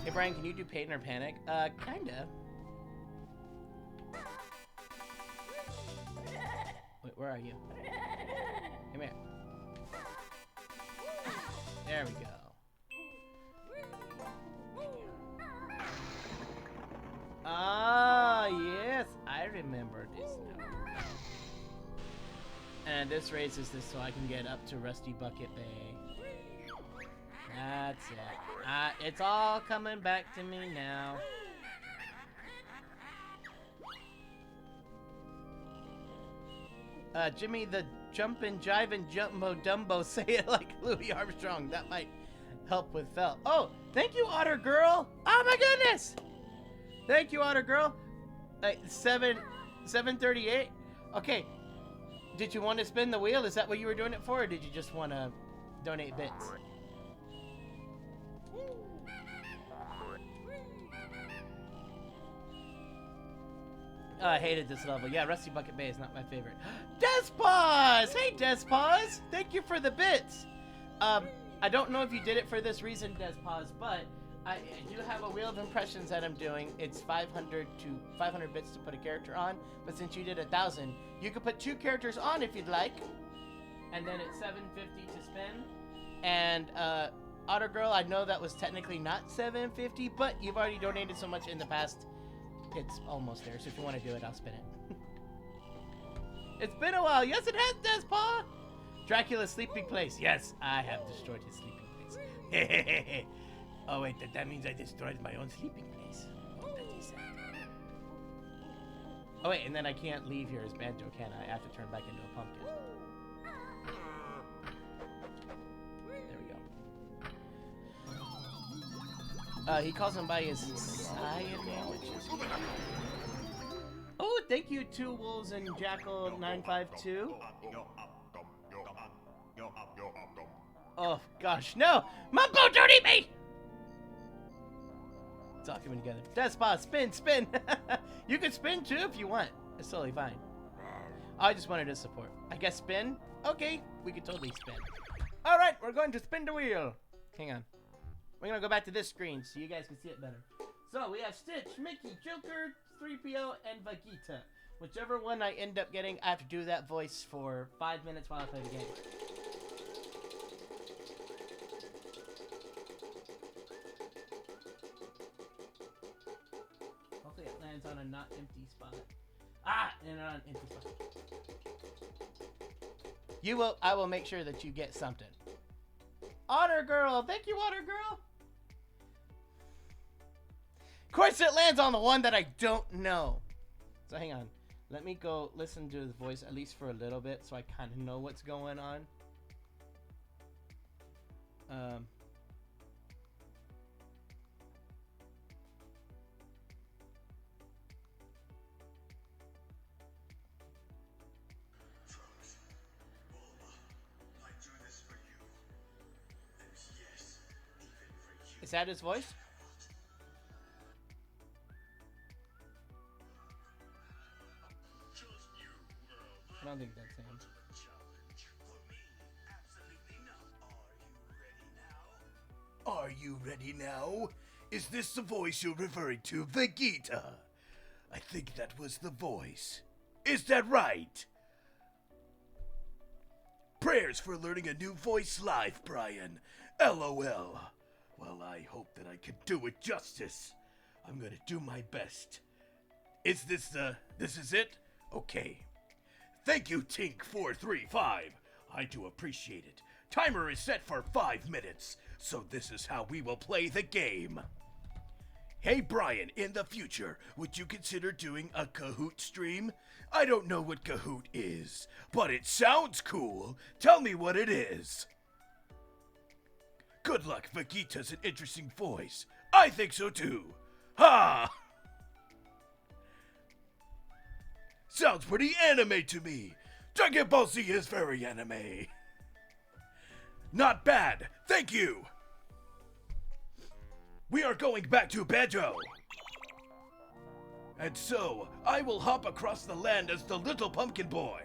Hey Brian, can you do Pain or Panic? Kinda. Wait, where are you? Come here. There we go. Ah, yes, I remember this now. And this raises this so I can get up to Rusty Bucket Bay. That's it. It's all coming back to me now. Jimmy the Jumpin' Jivin' Jumbo Dumbo, say it like Louis Armstrong. That might help with Felt. Oh, thank you, Otter Girl. Oh my goodness. Thank you, Otter Girl. 738. Okay. Did you want to spin the wheel? Is that what you were doing it for, or did you just want to donate bits? Oh, I hated this level. Yeah, Rusty Bucket Bay is not my favorite. Despaws! Hey, Despaws! Thank you for the bits. I don't know if you did it for this reason, Despaws, but I do have a wheel of impressions that I'm doing. It's 500 bits to put a character on, but since you did 1,000, you could put 2 characters on if you'd like, and then it's 750 to spin. And Otter Girl, I know that was technically not 750, but you've already donated so much in the past. It's almost there, so if you want to do it, I'll spin it. It's been a while. Yes, it has, Despaw. Dracula's sleeping place. Yes, I have destroyed his sleeping place. Oh, wait, that means I destroyed my own sleeping place. Oh, that is sad. Oh, wait, and then I can't leave here as Banjo, can I? I have to turn back into a pumpkin. There we go. He calls him by his sire name, which is... Oh, thank you, Two Wolves and Jackal 952. Oh, gosh, no! Mumbo, don't eat me! It's all coming together. Despa, spin, spin! You can spin, too, if you want. It's totally fine. I just wanted to support. I guess spin? Okay, we could totally spin. Alright, we're going to spin the wheel. Hang on. We're going to go back to this screen so you guys can see it better. So, we have Stitch, Mickey, Joker, 3PO, and Vegeta. Whichever one I end up getting, I have to do that voice for 5 minutes while I play the game. Hopefully it lands on a not empty spot. Ah! And on an empty spot. I will make sure that you get something. Otter Girl! Thank you, Otter Girl! Of course it lands on the one that I don't know. So hang on. Let me go listen to his voice at least for a little bit so I kind of know what's going on. Is that his voice? you ready now? Is this the voice you're referring to, Vegeta? I think that was the voice. Is that right? Prayers for learning a new voice live, Brian. LOL. Well, I hope that I can do it justice. I'm gonna do my best. Is this is it? Okay. Thank you, Tink435. I do appreciate it. Timer is set for 5 minutes, so this is how we will play the game. Hey Brian, in the future, would you consider doing a Kahoot stream? I don't know what Kahoot is, but it sounds cool. Tell me what it is. Good luck, Vegeta's an interesting voice. I think so too. Ha! Sounds pretty anime to me. Dragon Ball Z is very anime. Not bad, thank you. We are going back to Banjo. And so, I will hop across the land as the little pumpkin boy.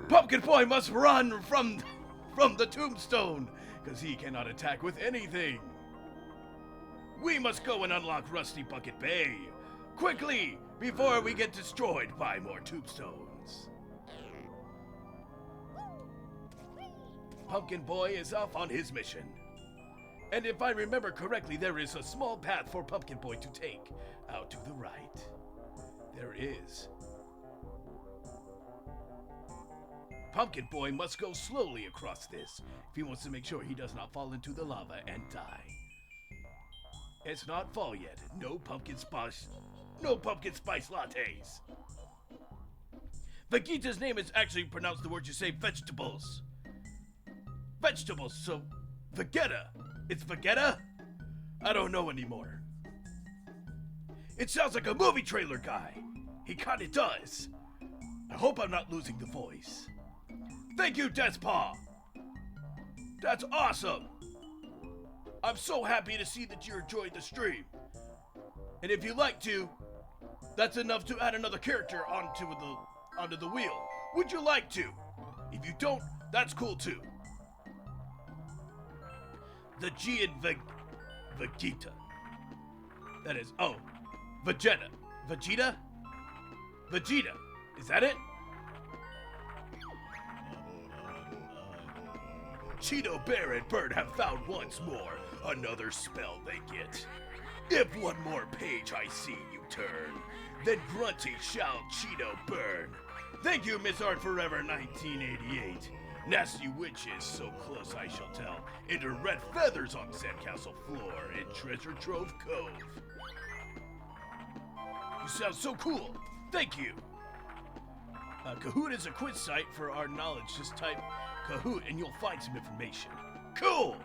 Pumpkin boy must run from the tombstone, because he cannot attack with anything. We must go and unlock Rusty Bucket Bay. Quickly, before we get destroyed by more tombstones. Pumpkin boy is off on his mission. And if I remember correctly, there is a small path for Pumpkin Boy to take. Out to the right. There is. Pumpkin Boy must go slowly across this if he wants to make sure he does not fall into the lava and die. It's not fall yet. No pumpkin spice lattes. Vegeta's name is actually pronounced the word you say vegetables. Vegetables, so Vegeta. It's Vegeta? I don't know anymore. It sounds like a movie trailer guy. He kinda does. I hope I'm not losing the voice. Thank you, Despaw. That's awesome. I'm so happy to see that you enjoyed the stream. And if you'd like to, that's enough to add another character onto the wheel. Would you like to? If you don't, that's cool too. The G in Vegeta. That is, Vegeta. Vegeta? Vegeta. Is that it? Cheeto Bear and Bird have found once more another spell they get. If one more page I see you turn, then grunty shall Cheeto burn. Thank you, Miss Art Forever 1988. Nasty witches, so close I shall tell, into red feathers on Sandcastle floor in Treasure Trove Cove. You sound so cool. Thank you. Kahoot is a quiz site for our knowledge. Just type Kahoot and you'll find some information. Cool!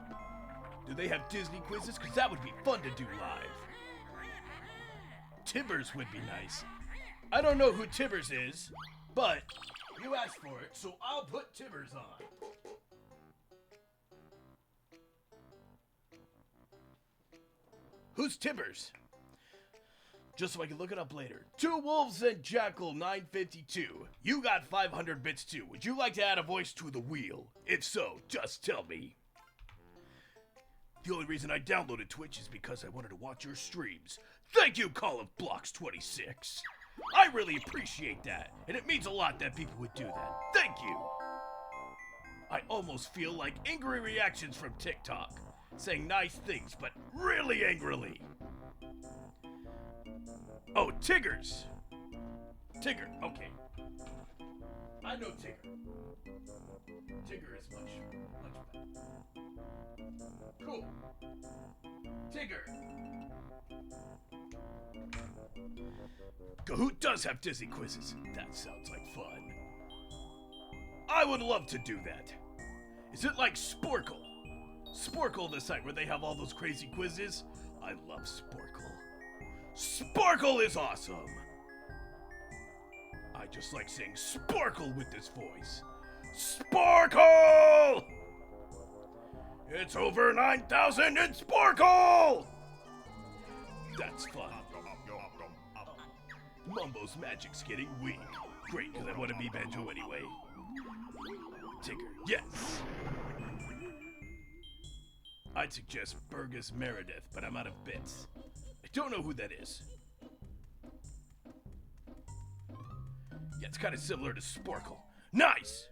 Do they have Disney quizzes? Because that would be fun to do live. Tibbers would be nice. I don't know who Tibbers is, but you asked for it, so I'll put Tibbers on. Who's Tibbers? Just so I can look it up later. Two Wolves and Jackal 952. You got 500 bits too. Would you like to add a voice to the wheel? If so, just tell me. The only reason I downloaded Twitch is because I wanted to watch your streams. Thank you, Call of Blocks 26. I really appreciate that, and it means a lot that people would do that. Thank you. I almost feel like angry reactions from TikTok, saying nice things, but really angrily. Oh, Tiggers. Tigger, okay. I know Tigger. Tigger is much better. Cool. Tigger. Kahoot does have Disney quizzes. That sounds like fun. I would love to do that. Is it like Sporkle? Sporkle, the site where they have all those crazy quizzes? I love Sporkle. Sporkle is awesome! I just like saying Sporkle with this voice. Sporkle! It's over 9,000 in Sporkle! That's fun. Mumbo's magic's getting weak. Great, because I want to be Banjo anyway. Tigger, yes! I'd suggest Burgess Meredith, but I'm out of bits. I don't know who that is. Yeah, it's kind of similar to Sporkle. Nice!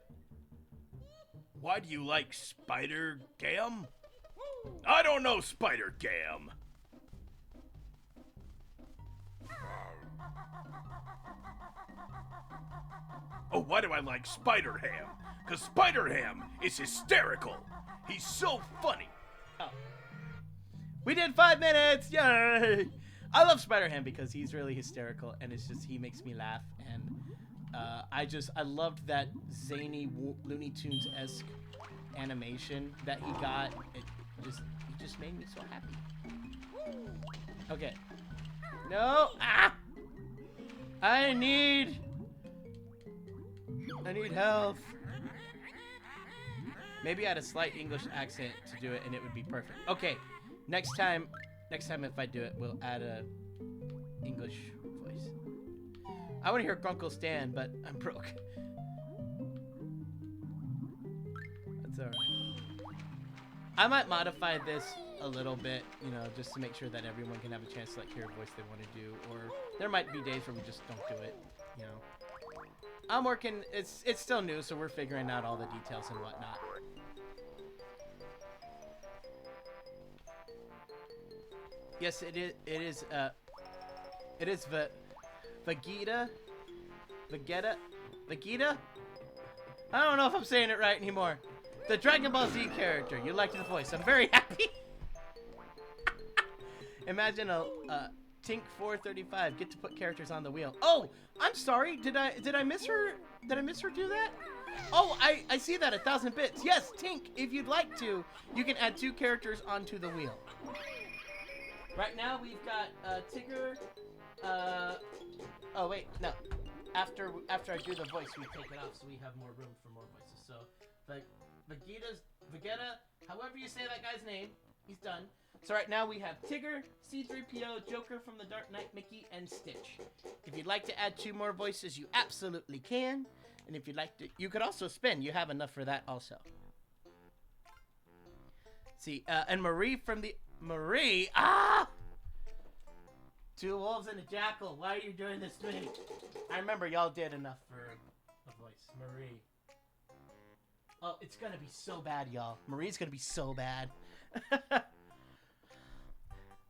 Why do you like Spider Gam? I don't know Spider Gam. Oh, why do I like Spider Ham? Because Spider Ham is hysterical. He's so funny. Oh. We did 5 minutes! Yay! I love Spider-Ham because he's really hysterical, and it's just, he makes me laugh, and I loved that zany Looney Tunes-esque animation that he got. He just made me so happy. Okay. No! Ah! I need health. Maybe I had a slight English accent to do it, and it would be perfect. Okay, next time if I do it, we'll add a English voice. I want to hear Grunkle Stan, but I'm broke. That's alright. I might modify this a little bit, you know, just to make sure that everyone can have a chance to like hear a voice they want to do, or there might be days where we just don't do it, you know. I'm working, it's still new, so we're figuring out all the details and whatnot. Yes, it is Vegeta? I don't know if I'm saying it right anymore. The Dragon Ball Z character. You liked the voice. I'm very happy. Imagine a Tink 435 get to put characters on the wheel. Oh, I'm sorry. Did I miss her? Did I miss her do that? Oh, I see that 1,000 bits. Yes, Tink, if you'd like to, you can add 2 characters onto the wheel. Right now we've got Tigger. Oh wait, no. After I do the voice, we take it off so we have more room for more voices. So, Vegeta, however you say that guy's name, he's done. So right now we have Tigger, C-3PO, Joker from the Dark Knight, Mickey, and Stitch. If you'd like to add 2 more voices, you absolutely can. And if you'd like to, you could also spin. You have enough for that also. See, and Marie from the... Marie? Ah! 2 wolves and a jackal. Why are you doing this to me? I remember y'all did enough for a voice. Marie. Oh, it's gonna be so bad, y'all. Marie's gonna be so bad.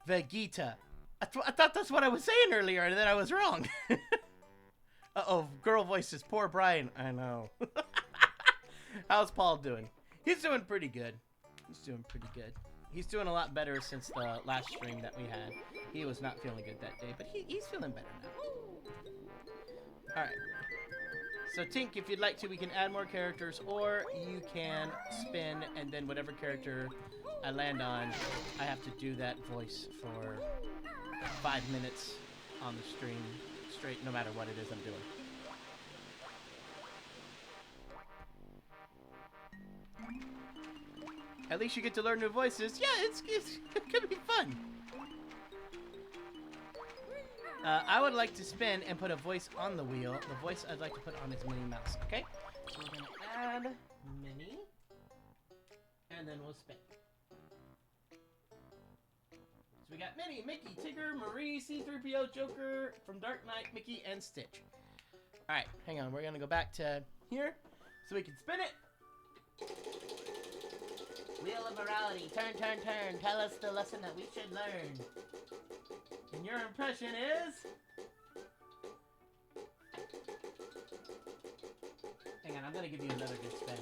Vegeta. I thought that's what I was saying earlier, and then I was wrong. Uh-oh, girl voices. Poor Brian. I know. How's Paul doing? He's doing pretty good. He's doing a lot better since the last stream that we had. He was not feeling good that day, but he's feeling better now. Alright. So, Tink, if you'd like to, we can add more characters, or you can spin, and then whatever character I land on, I have to do that voice for 5 minutes on the stream straight, no matter what it is I'm doing. At least you get to learn new voices. Yeah, it's gonna be fun. I would like to spin and put a voice on the wheel. The voice I'd like to put on is Minnie Mouse, okay? So we're gonna add Minnie, and then we'll spin. So we got Minnie, Mickey, Tigger, Marie, C-3PO, Joker from Dark Knight, Mickey, and Stitch. Alright, hang on. We're gonna go back to here so we can spin it. Wheel of Morality. Turn, turn, turn. Tell us the lesson that we should learn. And your impression is... Hang on, I'm gonna give you another good spin,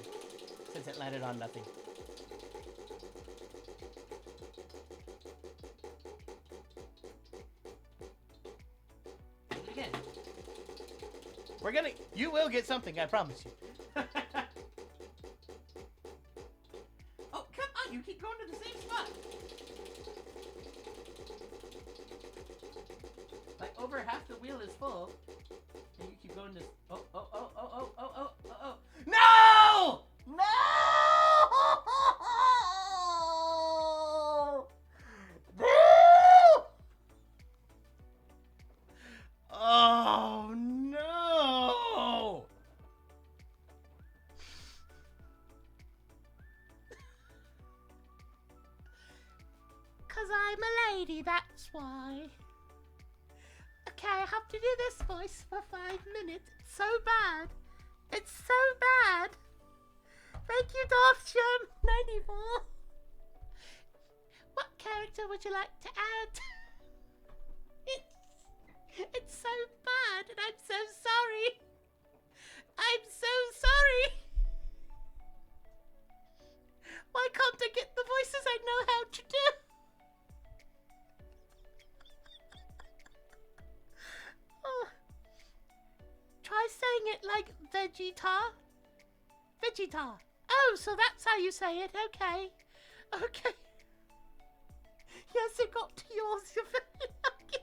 since it landed on nothing. Do it again. You will get something, I promise you. Oh, come on, you keep going to the same spot. Like, over half the wheel is full, and you keep going to... Oh. No! No! No! Oh, no! Because I'm a lady, that's why. Okay, I have to do this voice for 5 minutes. It's so bad. It's so bad. Thank you, Darsham 94. What character would you like to add? It's so bad, and I'm so sorry. I'm so sorry. Why can't I get the voices I know how to do? Oh. Try saying it like Vegeta. Vegeta. Oh, so that's how you say it. Okay. Okay. Yes, it got to yours. You're very lucky.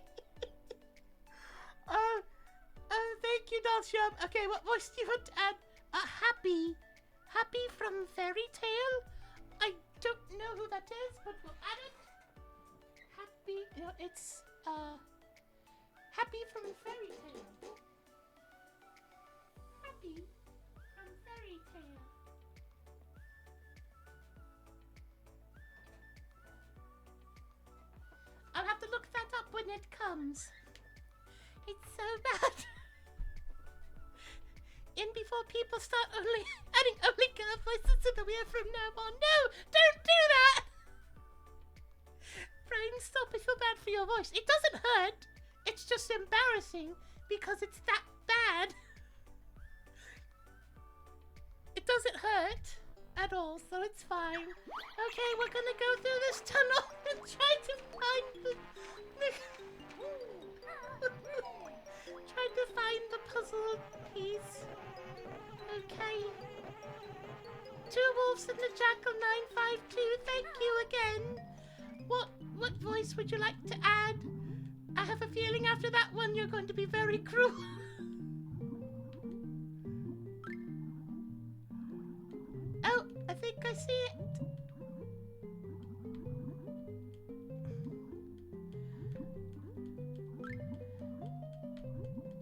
Thank you, Dalsham. Okay, what voice do you want to add? Happy. Happy from Fairy Tale? I don't know who that is, but we'll add it. Happy. No, it's, Happy from Fairy Tale. Happy from Fairy Tale. I'll have to look that up when it comes. It's so bad. In before people start adding only girl voices to the weird from now on. No, don't do that. Brian, stop. I feel bad for your voice. It doesn't hurt. It's just embarrassing because it's that bad. It doesn't hurt at all, so it's fine. Okay, we're gonna go through this tunnel and try to find the puzzle piece. Okay. Two Wolves and the Jackal 952. Thank you again. What voice would you like to add? I have a feeling after that one you're going to be very cruel. Oh, I think I see it.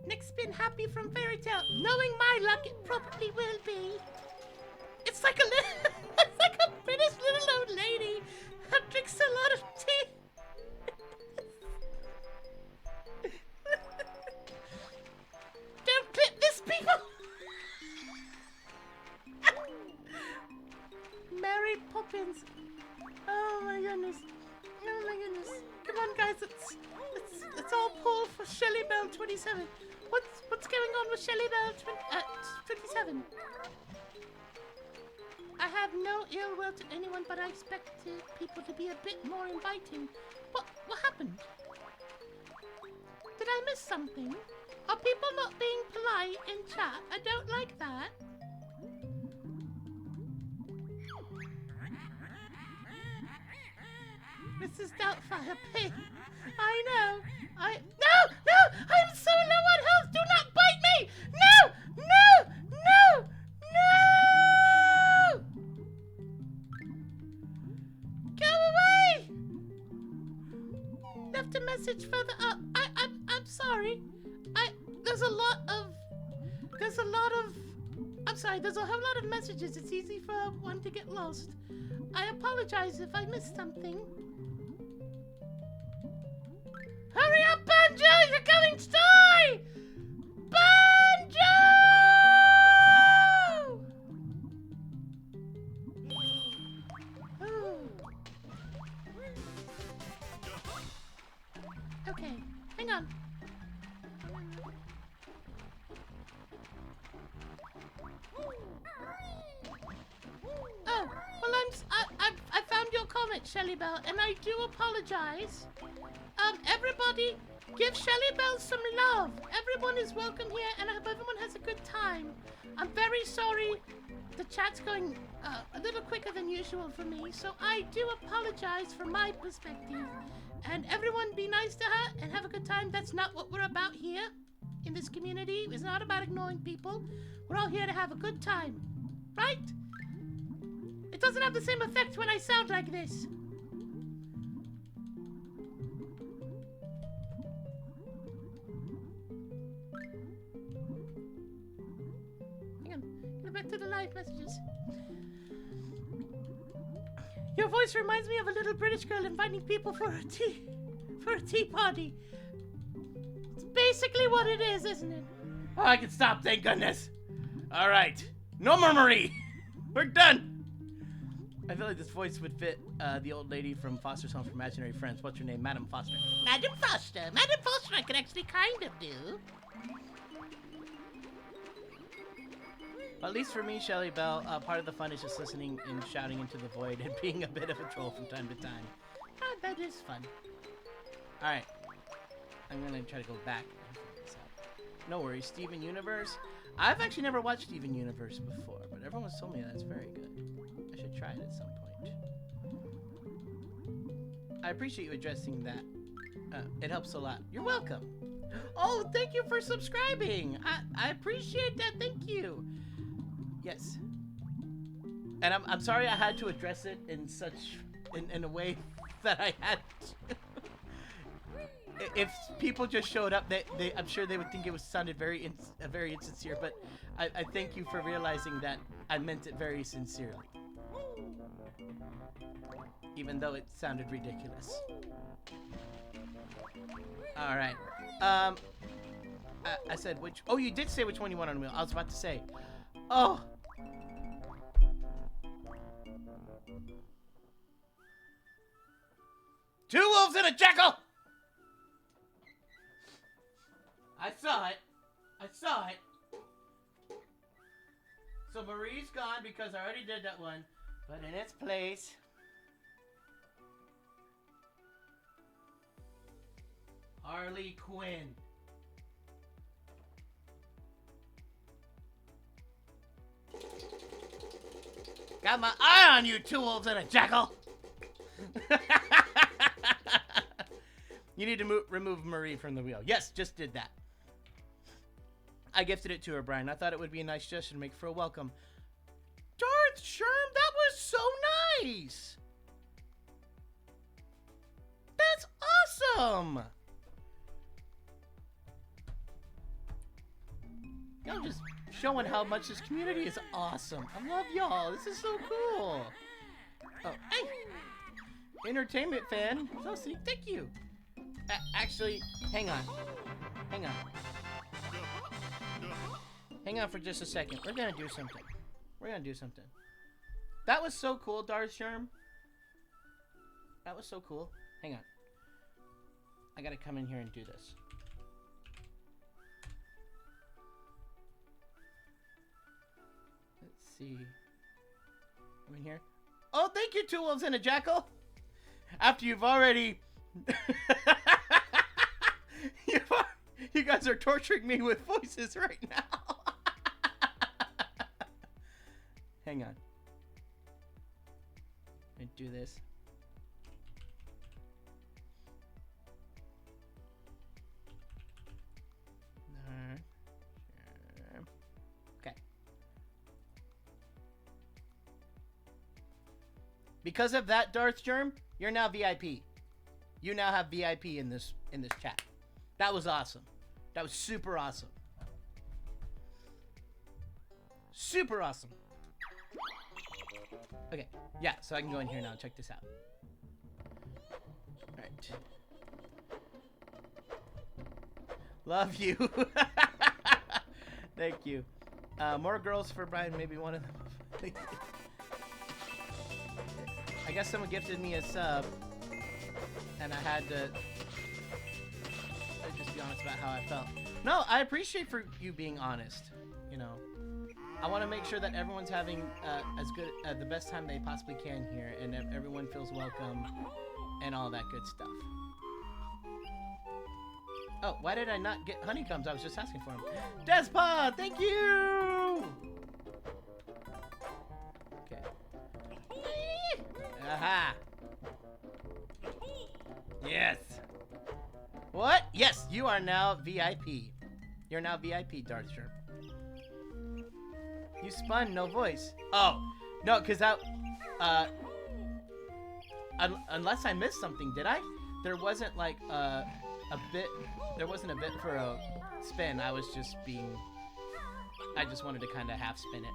Nick's been happy from Fairy Tale. Knowing my luck, it probably will be. It's like it's like a British little old lady who drinks a lot of tea. Don't clip this, people. Mary Poppins. Oh my goodness. Oh my goodness. Come on, guys. Let's all pull for Shelly Bell 27. What's going on with Shelly Bell 27? I have no ill will to anyone, but I expected people to be a bit more inviting. What happened? Did I miss something? Are people not being polite in chat? I don't like that. Mrs. Doubtfire Pig. I know. No! I'm so low on health. Do not bite me! No! Go away! Left a message further up. I'm sorry. There's a whole lot of messages. It's easy for one to get lost. I apologize if I missed something. Hurry up, Banjo! You're going to die! Banjo! Oh. Okay, hang on. Oh, well, I found your comment, Shelly Bell, and I do apologize. Everybody, give Shelly Bell some love. Everyone is welcome here, and I hope everyone has a good time. I'm very sorry the chat's going a little quicker than usual for me, so I do apologize from my perspective. And everyone be nice to her and have a good time. That's not what we're about here in this community. It's not about ignoring people. We're all here to have a good time, right? It doesn't have the same effect when I sound like this. Hang on, go back to the live messages. Your voice reminds me of a little British girl inviting people for a tea party. It's basically what it is, isn't it? Oh, I can stop, thank goodness. All right, no more Marie. We're done. I feel like this voice would fit the old lady from Foster's Home for Imaginary Friends. What's her name? Madam Foster. Madam Foster. Madam Foster I can actually kind of do. At least for me, Shelly Bell, part of the fun is just listening and shouting into the void and being a bit of a troll from time to time. That is fun. Alright. I'm going to try to go back and figure this out. No worries, Steven Universe. I've actually never watched Steven Universe before, but everyone's told me that's very good. I should try it at some point. I appreciate you addressing that. It helps a lot. You're welcome. Oh, thank you for subscribing. I appreciate that. Thank you. Yes. And I'm sorry I had to address it in in a way that I had to. If people just showed up, I'm sure they would think it sounded very insincere, but I thank you for realizing that I meant it very sincerely. Even though it sounded ridiculous. Alright. I said which... Oh, you did say which one you want on the wheel. I was about to say. Oh! Two wolves and a jackal! I saw it. I saw it. So Marie's gone because I already did that one. But in its place... Harley Quinn. Got my eye on you, two wolves and a jackal. You need to remove Marie from the wheel. Yes, just did that. I gifted it to her, Brian. I thought it would be a nice gesture to make for a welcome. Darth Sherm, that was so nice. That's awesome. Y'all just showing how much this community is awesome. I love y'all. This is so cool. Oh, hey. Entertainment fan. So sweet. Thank you. Actually, hang on. Hang on. Hang on for just a second. We're gonna do something. We're gonna do something. That was so cool, Darth Sherm. That was so cool. Hang on. I gotta come in here and do this. Let's see. I'm in here. Oh, thank you, two wolves and a jackal. After you've already... You guys are torturing me with voices right now. Hang on. Let me do this. Okay. Because of that, Darth Germ, you're now VIP. You now have VIP in this chat. That was awesome. That was super awesome. Super awesome. Okay, yeah, so I can go in here now and check this out. Alright. Love you. Thank you. More girls for Brian, maybe one of them. I guess someone gifted me a sub, and I had to just be honest about how I felt. No, I appreciate for you being honest. You know, I want to make sure that everyone's having as good the best time they possibly can here, and everyone feels welcome and all that good stuff. Oh, why did I not get honeycombs? I was just asking for them. Despot, thank you. Okay. Aha. Yes. What? Yes, you are now VIP. You're now VIP, Darth Sherm. You spun, no voice. Oh, no, because that, unless I missed something, did I? There wasn't like a bit, there wasn't a bit for a spin. I was just being, I just wanted to kind of half spin it.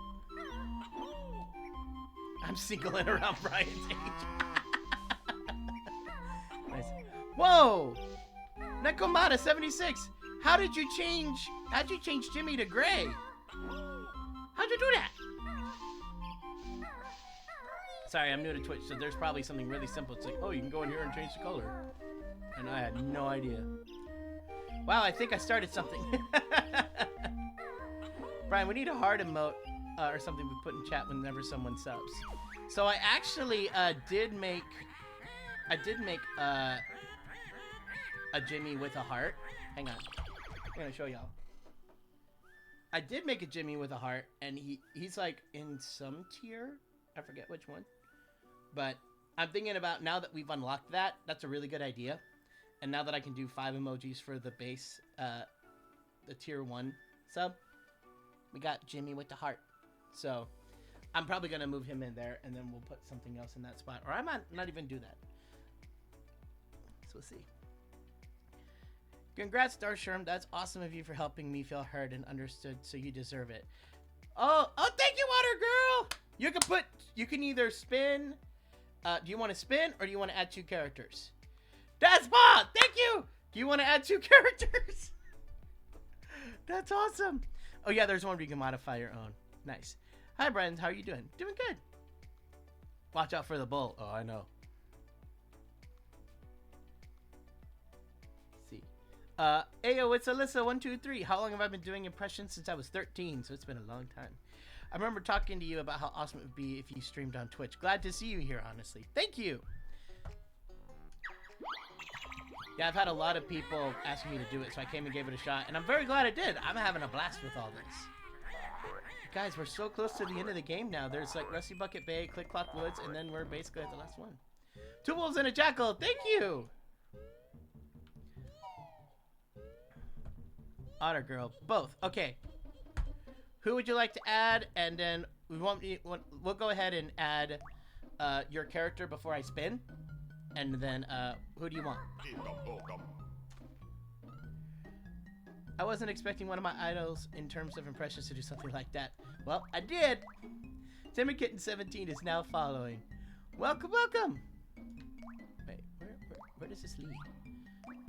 I'm singling around Brian's age. Nice. Whoa! Nekomata 76. How'd you change Jimmy to gray? How'd you do that? Sorry, I'm new to Twitch, so there's probably something really simple. It's like, oh, you can go in here and change the color. And I had no idea. Wow, I think I started something. Brian, we need a heart emote or something we put in chat whenever someone subs. So I actually did make a Jimmy with a heart. Hang on. I'm gonna show y'all. I did make a Jimmy with a heart, and he's like in some tier. I forget which one. But I'm thinking about, now that we've unlocked that, that's a really good idea. And now that I can do 5 emojis for the base, the tier 1 sub, we got Jimmy with the heart. So I'm probably going to move him in there, and then we'll put something else in that spot. Or I might not even do that. So we'll see. Congrats, Starsherm. That's awesome of you for helping me feel heard and understood, so you deserve it. Oh, thank you, Water Girl! You can either spin. Do you want to spin, or do you want to add 2 characters? Despa, thank you! Do you want to add 2 characters? That's awesome. Oh, yeah, there's one where you can modify your own. Nice. Hi, Brian. How are you doing? Doing good. Watch out for the bull. Oh, I know. Let's see. Ayo, it's Alyssa123. How long have I been doing impressions? Since I was 13, so it's been a long time. I remember talking to you about how awesome it would be if you streamed on Twitch. Glad to see you here, honestly. Thank you. Yeah, I've had a lot of people asking me to do it, so I came and gave it a shot, and I'm very glad I did. I'm having a blast with all this. Guys, we're so close to the end of the game now. There's like Rusty Bucket Bay, Click Clock Woods, and then we're basically at the last one. 2 wolves and a jackal. Thank you. Otter Girl. Both. Okay. Who would you like to add? And then we'll go ahead and add your character before I spin. And then who do you want? I wasn't expecting one of my idols in terms of impressions to do something like that. Well, I did. Timmy Kitten 17 is now following. Welcome, welcome. Wait, where does this lead?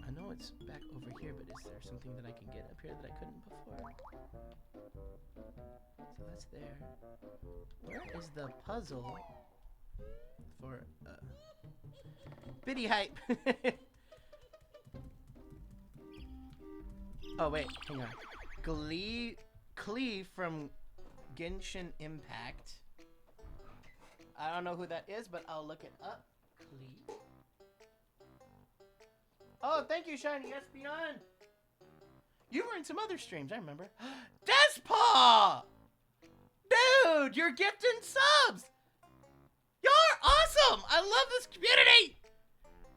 I know it's back over here, but is there something that I can get up here that I couldn't before? So that's there. Where is the puzzle for Biddy Hype? Oh wait, hang on. Klee from Genshin Impact. I don't know who that is, but I'll look it up. Klee. Oh, thank you, Shiny Yes Beyond. You were in some other streams, I remember. Despaw! Dude, you're gifting subs! You're awesome! I love this community!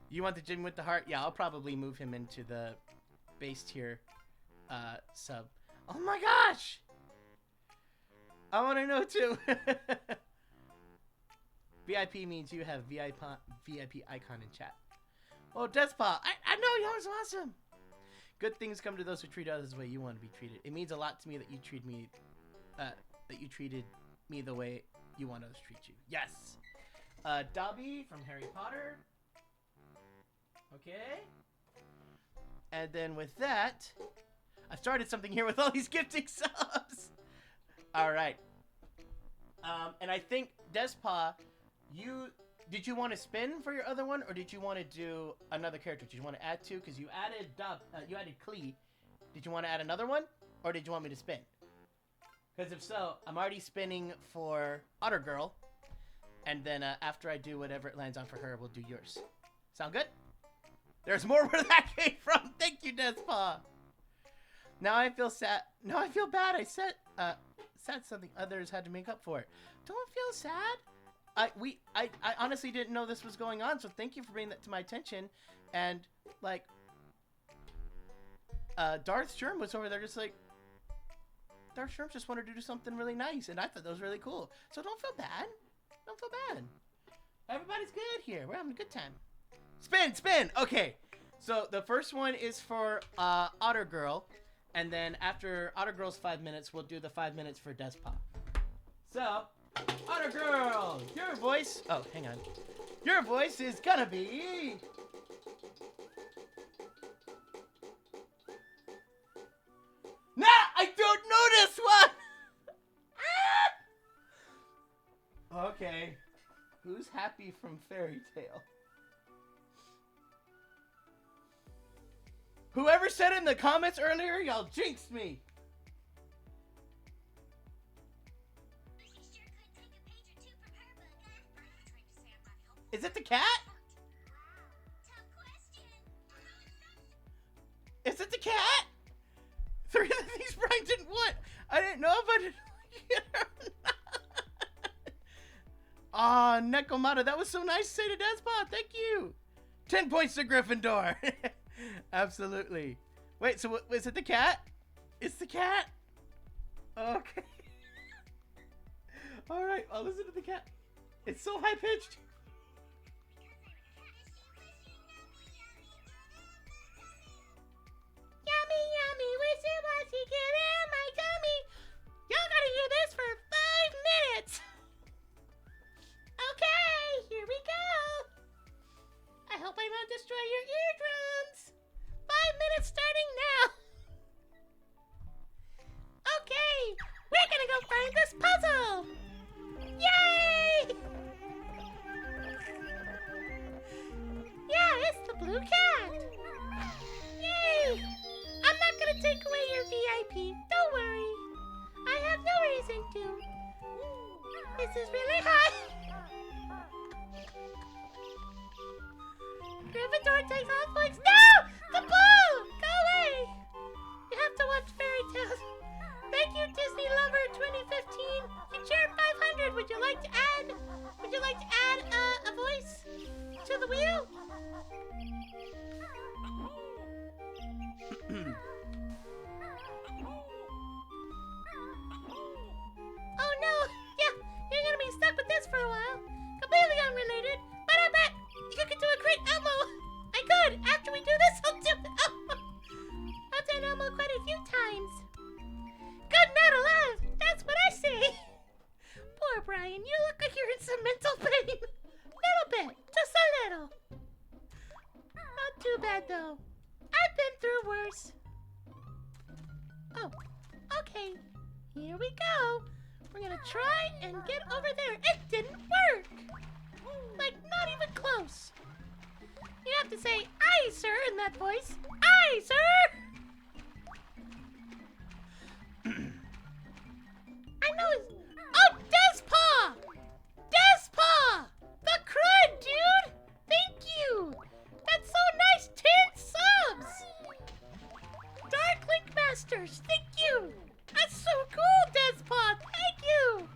You want the Jimmy with the heart? Yeah, I'll probably move him into the base tier sub. Oh my gosh! I want to know too. VIP means you have VIP icon in chat. Oh, Despa, I know y'all was awesome. Good things come to those who treat others the way you want to be treated. It means a lot to me that you treated me the way you want others to treat you. Yes. Dobby from Harry Potter. Okay. And then with that, I started something here with all these gifting subs. All right. And I think Despa, did you want to spin for your other one, or did you want to do another character? Did you want to add 2? Because you added you added Klee. Did you want to add another one, or did you want me to spin? Because if so, I'm already spinning for Otter Girl, and then after I do whatever it lands on for her, we'll do yours. Sound good? There's more where that came from. Thank you, Despa. Now I feel sad. Now I feel bad. I said something others had to make up for it. Don't feel sad. I honestly didn't know this was going on, so thank you for bringing that to my attention. And like, Darth Sherm was over there just like, Darth Sherm just wanted to do something really nice, and I thought that was really cool. So don't feel bad. Don't feel bad. Everybody's good here. We're having a good time. Spin, spin. Okay. So the first one is for Otter Girl, and then after Otter Girl's 5 minutes, we'll do the 5 minutes for Despa. So Otter girl, your voice. Oh, hang on. Your voice is gonna be. Nah, I don't know this one. Okay, who's Happy from Fairy Tale? Whoever said in the comments earlier, y'all jinxed me. Is it the cat? Is it the cat? Three of these Brian didn't want. I didn't know if I didn't like it or not. Aw, Nekomata, that was so nice to say to Despot. Thank you. 10 points to Gryffindor. Absolutely. Wait, so is it the cat? It's the cat? Okay. Alright, I'll listen to the cat. It's so high-pitched. Yummy, yummy, wishy-washy, get in my tummy. Y'all gotta hear this for 5 minutes. Okay, here we go. I hope I won't destroy your eardrums. 5 minutes starting now. Okay, we're gonna go find this puzzle. Yay! Yeah, it's the blue cat. Yay! I'm not gonna take away your VIP. Don't worry. I have no reason to. This is really hot. Gryffindor takes all points. No! The ball! Go away! You have to watch Fairy Tales. Thank you, Disney Lover 2015. You cheered 500. Would you like to add? Would you like to add a voice to the wheel? Oh no! Yeah, you're gonna be stuck with this for a while. Completely unrelated, but I bet you could do a great Elmo. I could. After we do this, I'll do Elmo. I've done Elmo quite a few times. Good night alive. That's what I say. Poor Brian, you look like you're in some mental pain. Little bit, just a little. Not too bad though. I've been through worse. Oh, okay. Here we go. We're gonna try and get over there. It didn't work. Like, not even close. You have to say, aye, sir, in that voice. Aye, sir! I know it's... Oh, Despaw! Despaw! The crud, dude! Thank you! That's so nice! 10 subs! Dark Link Masters, thank you! That's so cool, Despaw! Thank you!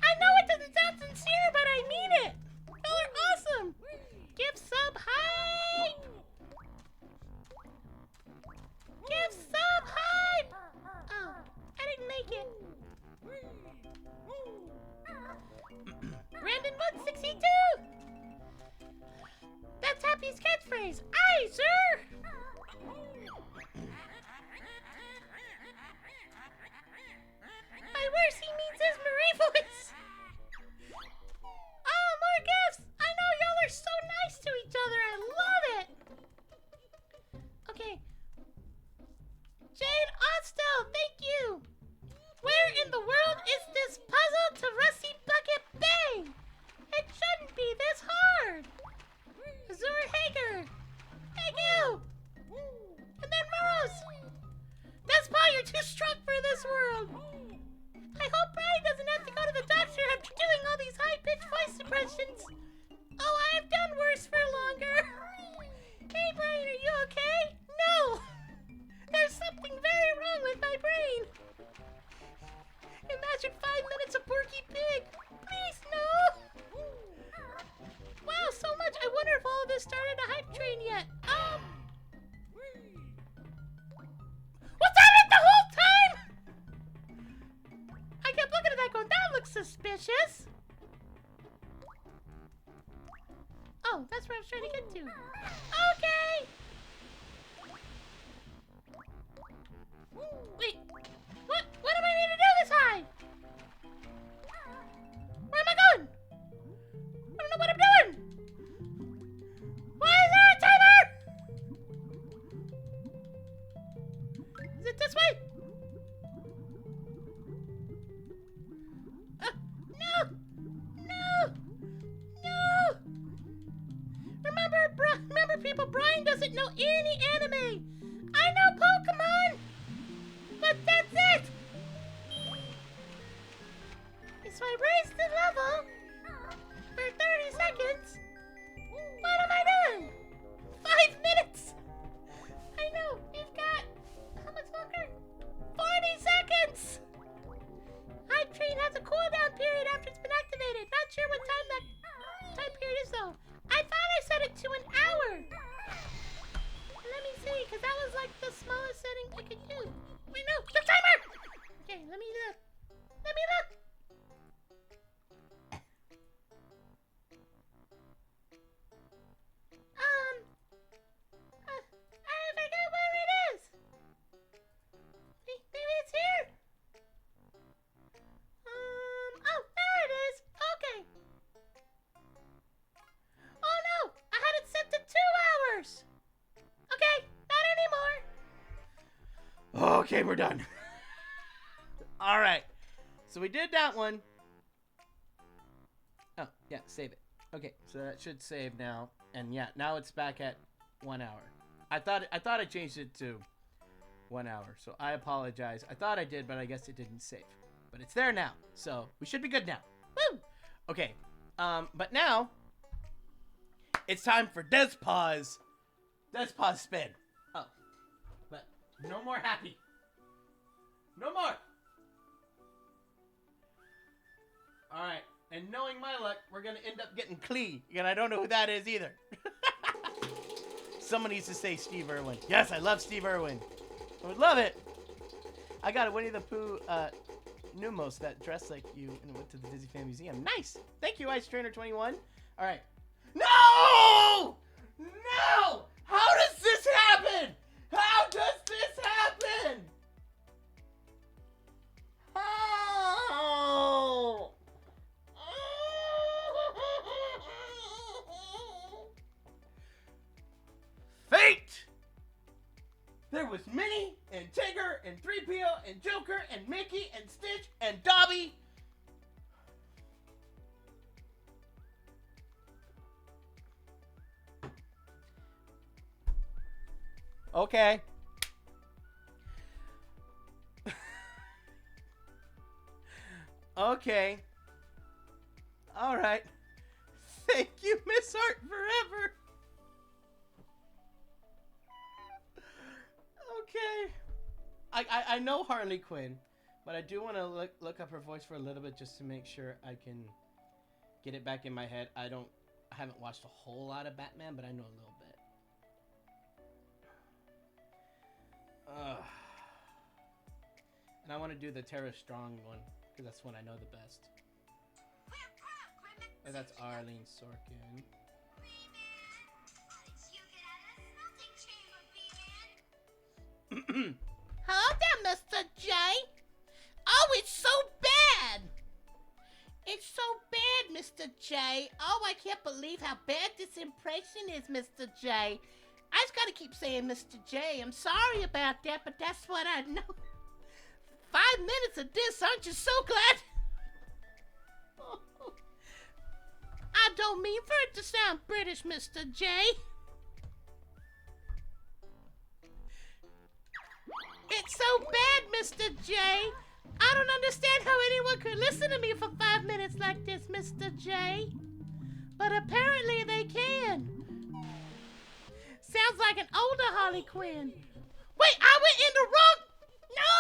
I know it doesn't sound sincere, but I mean it! Y'all are awesome! Give sub hype! Give sub hype! Oh, I didn't make it. Brandon 162! That's Happy's catchphrase. Aye, sir! By worse, he means his Marie voice. Oh, more gifts! I know y'all are so nice to each other. I love it. Okay. Jane Ostel, thank you. Where in the world is this puzzle to Rusty Bucket Bay? It shouldn't be this hard. Azur Hager, thank you. And then Morose. Despaw, you're too strong for this world. I hope Brian doesn't have to go to the doctor after doing all these high-pitched voice impressions. Oh, I've done worse for longer. Hey, Brian, are you okay? No. There's something very wrong with my brain. Imagine 5 minutes of Porky Pig. Please, no. Wow, so much. I wonder if all of this started a hype train yet. Was that it the whole time? I kept looking at that going, that looks suspicious. Oh, that's where I was trying to get to. Okay. Wait, what do I need to do this high? people, Brian doesn't know any anime. I know Pokemon, but that's it. So I raised the level for 30 seconds. What am I doing? 5 minutes. I know, we've got, how much longer? 40 seconds. Hype Train has a cooldown period after it's been activated. Not sure what time that time period is though. I thought I set it to an hour. Let me see, because that was like the smallest setting I could do. Wait, no, the timer! Okay, let me look. Let me look. I forgot where it is. Maybe it's here. Oh, there it is. Okay. Oh no, I had it set to 2 hours. Okay, not anymore. Okay, we're done. All right. So we did that one. Oh, yeah, save it. Okay, so that should save now. And yeah, now it's back at 1 hour. I thought I changed it to 1 hour, so I apologize. I thought I did, but I guess it didn't save. But it's there now, so we should be good now. Woo! Okay, but now it's time for Despaw's spin. Oh, but no more happy. No more. All right, and knowing my luck, we're gonna end up getting Klee, and I don't know who that is either. Someone needs to say Steve Irwin. Yes, I love Steve Irwin. I would love it. I got a Winnie the Pooh Numos that dressed like you and went to the Disney Fan Museum. Nice. Thank you, Ice Trainer 21. All right. No! No! How does this happen? How does this happen? How? Fate! There was Minnie, and Tigger, and 3PO, and Joker, and Mickey, and Stitch, and Dobby. Okay. Okay. All right. Thank you, Miss Art Forever. Okay. I know Harley Quinn, but I do want to look up her voice for a little bit just to make sure I can get it back in my head. I haven't watched a whole lot of Batman, but I know a little bit. And I want to do the Tara Strong one because that's one I know the best. And that's Arlene Sorkin. Hello there, Mr. J. Oh, it's so bad. It's so bad, Mr. J. Oh, I can't believe how bad this impression is, Mr. J. I just gotta keep saying Mr. J. I'm sorry about that, but that's what I know. 5 minutes of this, aren't you so glad? I don't mean for it to sound British, Mr. J. It's so bad, Mr. J. I don't understand how anyone could listen to me for 5 minutes like this, Mr. J. But apparently they can. Sounds like an older Harley Quinn. Wait, I went in the wrong... No!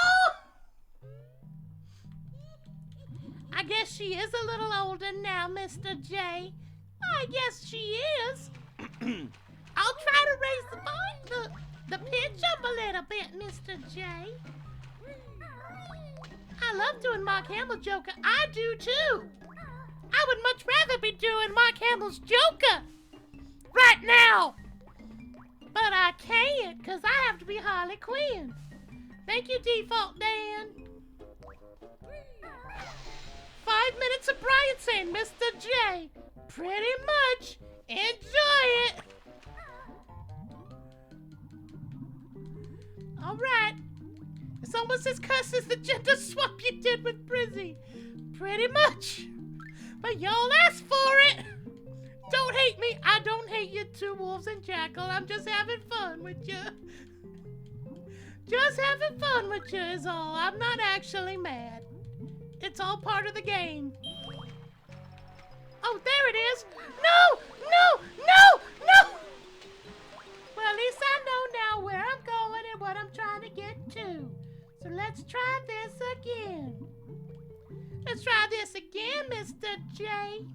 I guess she is a little older now, Mr. J. I guess she is. I'll try to raise the pitch up a little bit, Mr. J. I love doing Mark Hamill Joker. I do too. I would much rather be doing Mark Hamill's Joker right now. But I can't, because I have to be Harley Quinn. Thank you, Default Dan. 5 minutes of Brian saying Mr. J. Pretty much. Enjoy it. Alright. It's almost as cussed as the gender swap you did with Brizzy. Pretty much. But y'all asked for it. Don't hate me. I don't hate you two wolves and jackal. I'm just having fun with you. Just having fun with you is all. I'm not actually mad. It's all part of the game. Oh, there it is. No, no, no, no. Well, at least I know now where I'm going and what I'm trying to get to. So let's try this again. Let's try this again, Mr. J.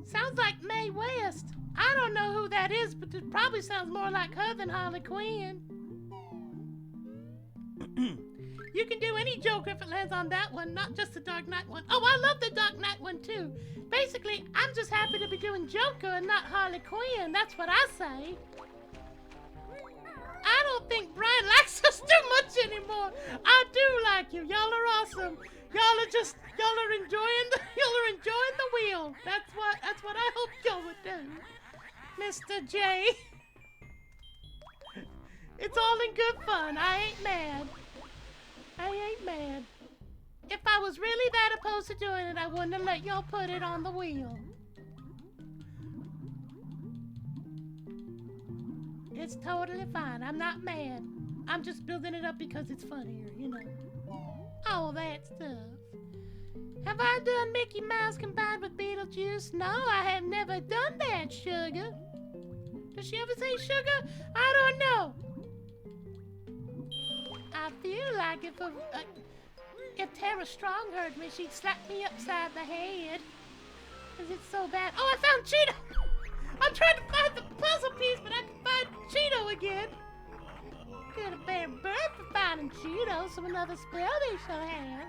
Sounds like Mae West. I don't know who that is, but it probably sounds more like her than Harley Quinn. You can do any Joker if it lands on that one, not just the Dark Knight one. Oh, I love the Dark Knight one too. Basically, I'm just happy to be doing Joker and not Harley Quinn. That's what I say. I don't think Brian likes us too much anymore. I do like you. Y'all are awesome. Y'all are enjoying the wheel. That's what I hope y'all would do. Mr. J. It's all in good fun. I ain't mad. If I was really that opposed to doing it, I wouldn't have let y'all put it on the wheel. It's totally fine. I'm not mad. I'm just building it up because it's funnier, you know. All that stuff. Have I done Mickey Mouse combined with Beetlejuice? No, I have never done that, Sugar. Does she ever say sugar? I don't know. I feel like if Tara Strong heard me, she'd slap me upside the head. Because it's so bad. Oh, I found Cheeto! I'm trying to find the puzzle piece, but I can find Cheeto again. Good a bear bird for finding Cheeto, so another spell they shall have.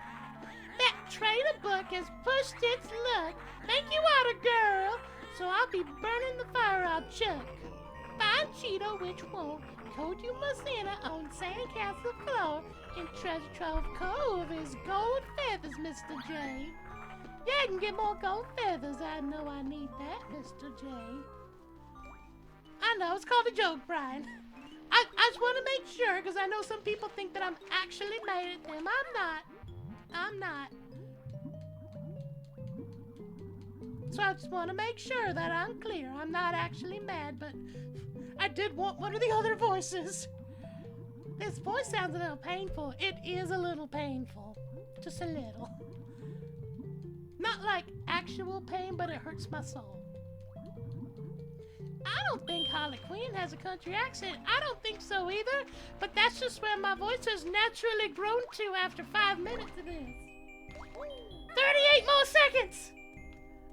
That trader book has pushed its luck. Make you out a girl, so I'll be burning the fire I'll chuck. Find Cheeto, which won't. Code you must enter on Sandcastle floor in Treasure Trove Cove is gold feathers, Mr. J. Yeah, I can get more gold feathers. I know I need that, Mr. J. I know, it's called a joke, Brian. I just want to make sure, because I know some people think that I'm actually mad at them. I'm not. So I just want to make sure that I'm clear. I'm not actually mad, but I did want one of the other voices. This voice sounds a little painful. It is a little painful. Just a little. Not like actual pain, but it hurts my soul. I don't think Harley Quinn has a country accent. I don't think so either, but that's just where my voice has naturally grown to after 5 minutes of this. 38 more seconds!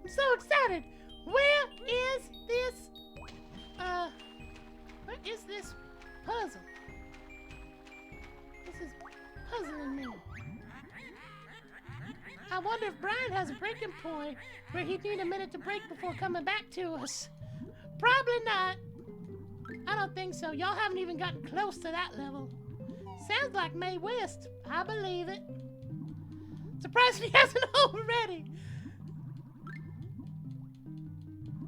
I'm so excited. Where is this puzzle? This is puzzling me. I wonder if Brian has a breaking point where he'd need a minute to break before coming back to us. Probably not. I don't think so. Y'all haven't even gotten close to that level. Sounds like Mae West. I believe it. Surprised he hasn't already.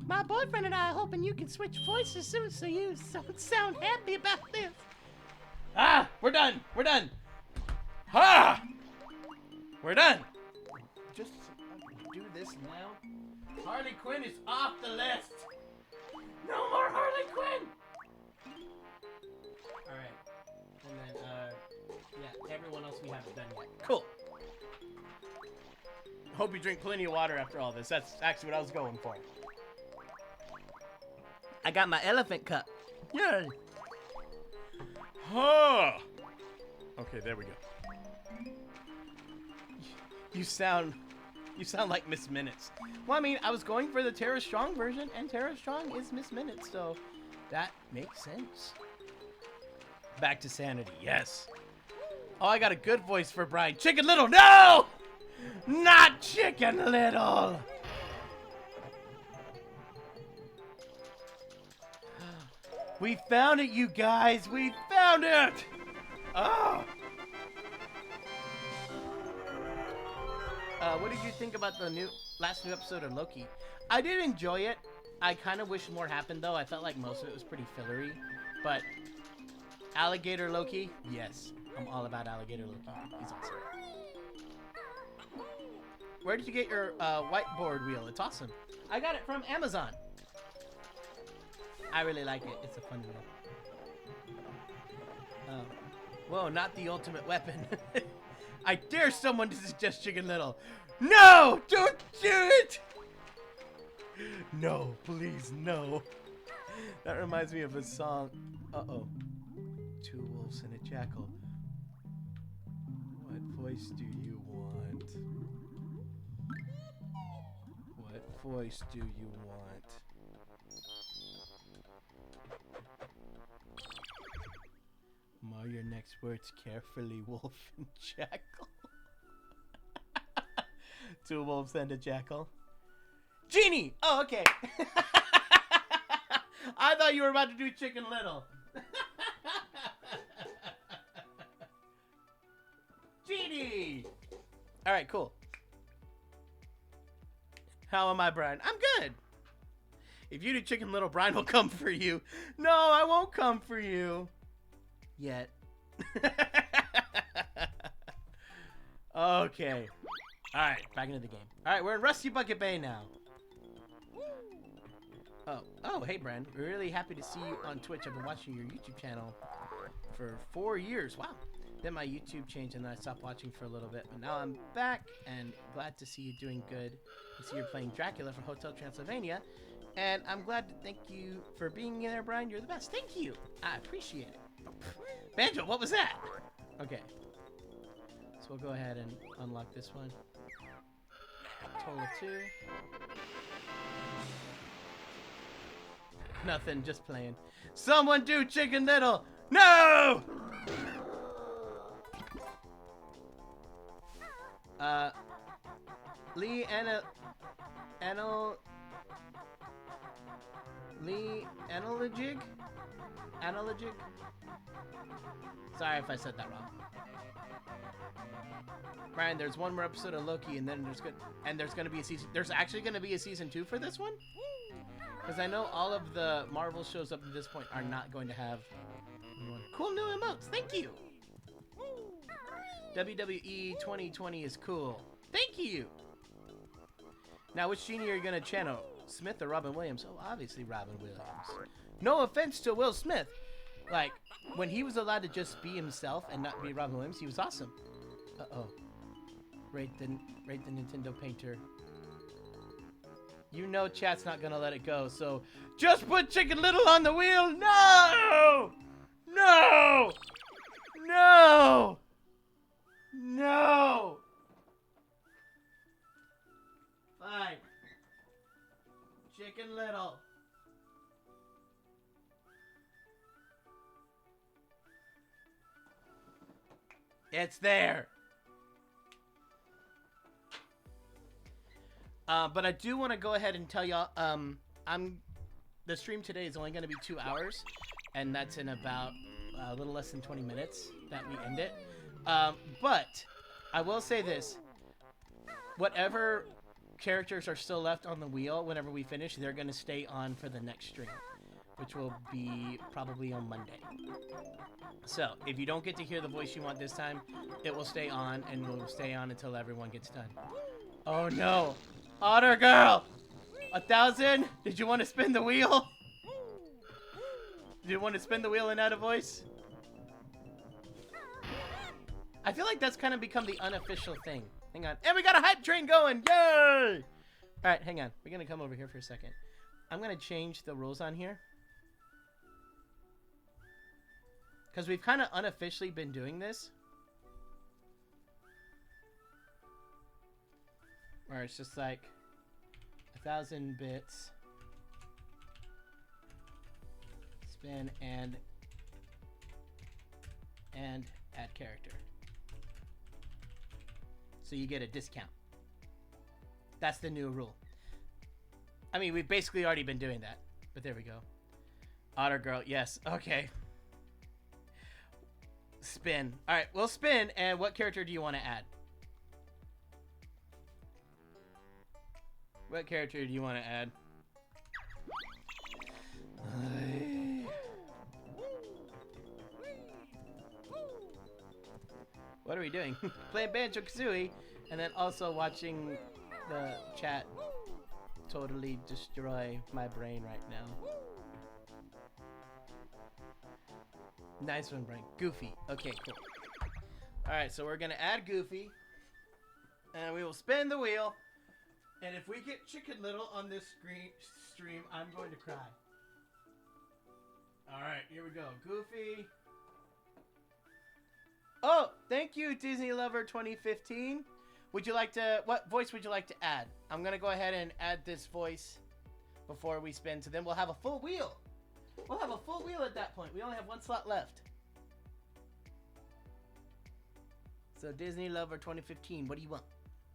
My boyfriend and I are hoping you can switch voices soon so you sound happy about this. Ah, we're done. Ha! We're done. Just do this now. Harley Quinn is off the list. No more Harley Quinn! Alright. And then, yeah, everyone else we haven't done yet. Cool. Hope you drink plenty of water after all this. That's actually what I was going for. I got my elephant cup. Yay! Huh. Okay, there we go. You sound like Miss Minutes. Well, I mean, I was going for the Tara Strong version, and Tara Strong is Miss Minutes, so that makes sense. Back to sanity, yes. Oh, I got a good voice for Brian. Chicken Little, no! Not Chicken Little! We found it, you guys! We found it! Oh! What did you think about the last new episode of Loki? I did enjoy it. I kind of wish more happened, though. I felt like most of it was pretty fillery. But Alligator Loki, yes. I'm all about Alligator Loki. He's awesome. Where did you get your whiteboard wheel? It's awesome. I got it from Amazon. I really like it. It's a fun one. Whoa, not the ultimate weapon. I dare someone to suggest Chicken Little. No! Don't do it! No, please, no. That reminds me of a song. Uh-oh. Two wolves and a jackal. What voice do you want? What voice do you want? Mar your next words carefully, wolf and jackal. Two wolves and a jackal. Genie! Oh, okay. I thought you were about to do Chicken Little. Genie! Alright, cool. How am I, Brian? I'm good. If you do Chicken Little, Brian will come for you. No, I won't come for you. Yet. Okay. Alright, back into the game. Alright, we're in Rusty Bucket Bay now. Oh, hey, Brian. We're really happy to see you on Twitch. I've been watching your YouTube channel for 4 years. Wow. Then my YouTube changed and then I stopped watching for a little bit. But now I'm back and glad to see you doing good. I see you're playing Dracula from Hotel Transylvania. And I'm glad to thank you for being there, Brian. You're the best. Thank you. I appreciate it. Banjo, what was that? Okay. So we'll go ahead and unlock this one. Total of 2. Nothing, just playing. Someone do Chicken Little! No! Lee Analogic? Sorry if I said that wrong. Brian, there's one more episode of Loki, and then there's gonna be a season. There's actually gonna be a season 2 for this one, because I know all of the Marvel shows up to this point are not going to have cool new emotes. Thank you. WWE 2020 is cool. Thank you. Now, which genie are you gonna channel? Smith or Robin Williams? Oh, obviously Robin Williams. No offense to Will Smith. Like, when he was allowed to just be himself and not be Robin Williams, he was awesome. Uh-oh. Rate the Nintendo Painter. You know chat's not gonna let it go, so just put Chicken Little on the wheel. No! No! No! No! Fine. Chicken Little. It's there. But I do want to go ahead and tell y'all, the stream today is only going to be 2 hours, and that's in about a little less than 20 minutes that we end it. But I will say this: whatever characters are still left on the wheel, whenever we finish, they're going to stay on for the next stream, which will be probably on Monday. So if you don't get to hear the voice you want this time, it will stay on, and will stay on until everyone gets done. Oh no! Otter girl! 1,000? Did you want to spin the wheel? Did you want to spin the wheel and add a voice? I feel like that's kind of become the unofficial thing. Hang on. And we got a hype train going! Yay! Alright, hang on. We're going to come over here for a second. I'm going to change the rules on here. Because we've kind of unofficially been doing this. Where it's just like 1,000 bits. Spin and add character. So you get a discount. That's the new rule. I mean, we've basically already been doing that. But there we go. Otter girl, yes. Okay. Spin. Alright, we'll spin. And what character do you want to add? What character do you want to add? What are we doing? Playing Banjo-Kazooie, and then also watching the chat totally destroy my brain right now. Nice one, Brian. Goofy. Okay, cool. All right, so we're gonna add Goofy, and we will spin the wheel. And if we get Chicken Little on this stream, I'm going to cry. All right, here we go. Goofy. Oh, thank you, Disney Lover 2015. Would you like to? What voice would you like to add? I'm gonna go ahead and add this voice before we spin. So then we'll have a full wheel. We'll have a full wheel at that point. We only have one slot left. So Disney Lover 2015, what do you want?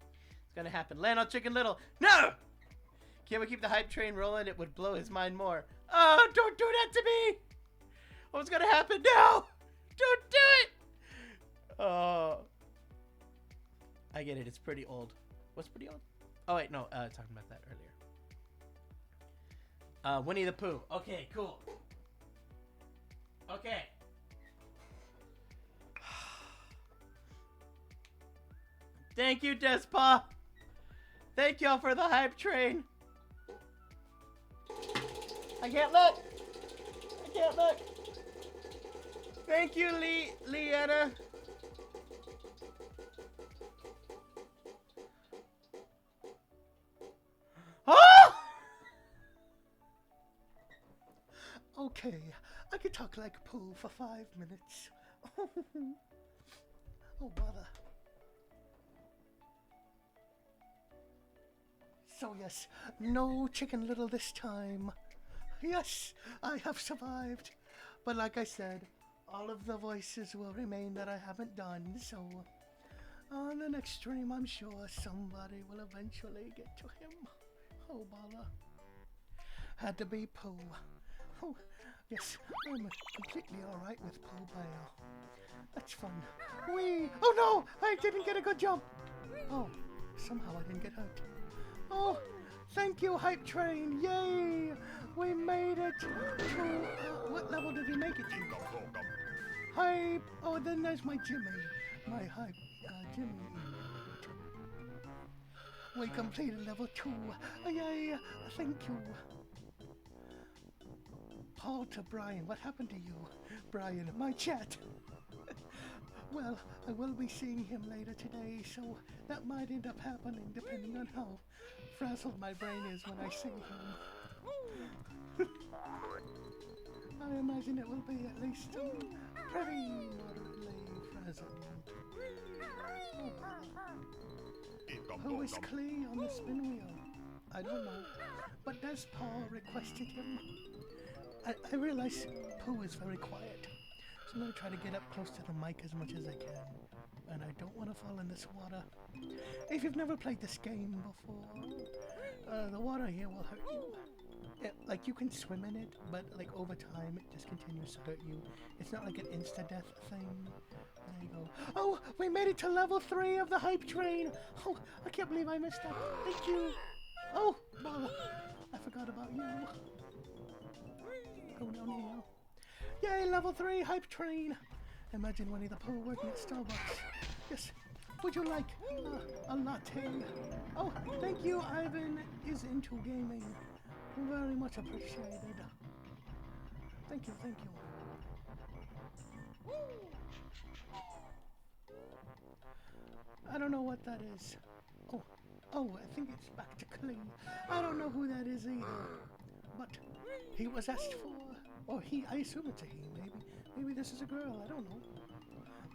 It's gonna happen. Land on Chicken Little. No! Can we keep the hype train rolling? It would blow his mind more. Oh, don't do that to me! What's gonna happen now? Don't do it! Oh. I get it. It's pretty old. What's pretty old? Oh, wait. No. Talking about that earlier. Winnie the Pooh. Okay, cool. Okay. Thank you, Despa. Thank y'all for the hype train. I can't look. I can't look. Thank you, Leanna. Oh! Okay, I could talk like Pooh for 5 minutes. Oh, bother. So yes, no Chicken Little this time. Yes, I have survived. But like I said, all of the voices will remain that I haven't done, so on the next stream I'm sure somebody will eventually get to him. Oh, bother. Had to be Pooh. Oh, yes, I'm completely alright with Pooh Bear. That's fun. Whee! Oh no! I didn't get a good jump! Oh, somehow I didn't get hurt. Oh, thank you, Hype Train! Yay! We made it to... what level did we make it to? Hype! Oh, then there's my Jimmy. My Hype, Jimmy. We completed level 2. Yay! Thank you. Paul to Brian. What happened to you? Brian, my chat. Well, I will be seeing him later today, so that might end up happening depending on how frazzled my brain is when I see him. I imagine it will be at least pretty moderately frazzled. Oh, who is Clee on the spin wheel? I don't know, but does Paul requested him? I realize Pooh is very quiet, so I'm going to try to get up close to the mic as much as I can. And I don't want to fall in this water. If you've never played this game before, the water here will hurt you. Like, you can swim in it, but like over time it just continues to hurt you. It's not like an insta-death thing. There you go. Oh, we made it to level 3 of the hype train. Oh, I can't believe I missed that. Thank you. Oh, bother. I forgot about you. Go down here. Yay, level 3 hype train. Imagine Winnie the Pooh working at Starbucks. Yes. Would you like a latte? Oh, thank you. Ivan is into gaming. Very much appreciated. Thank you, thank you. I don't know what that is. Oh, I think it's back to Clee. I don't know who that is either. But he was asked for, or he, I assume it's a he, maybe this is a girl, I don't know.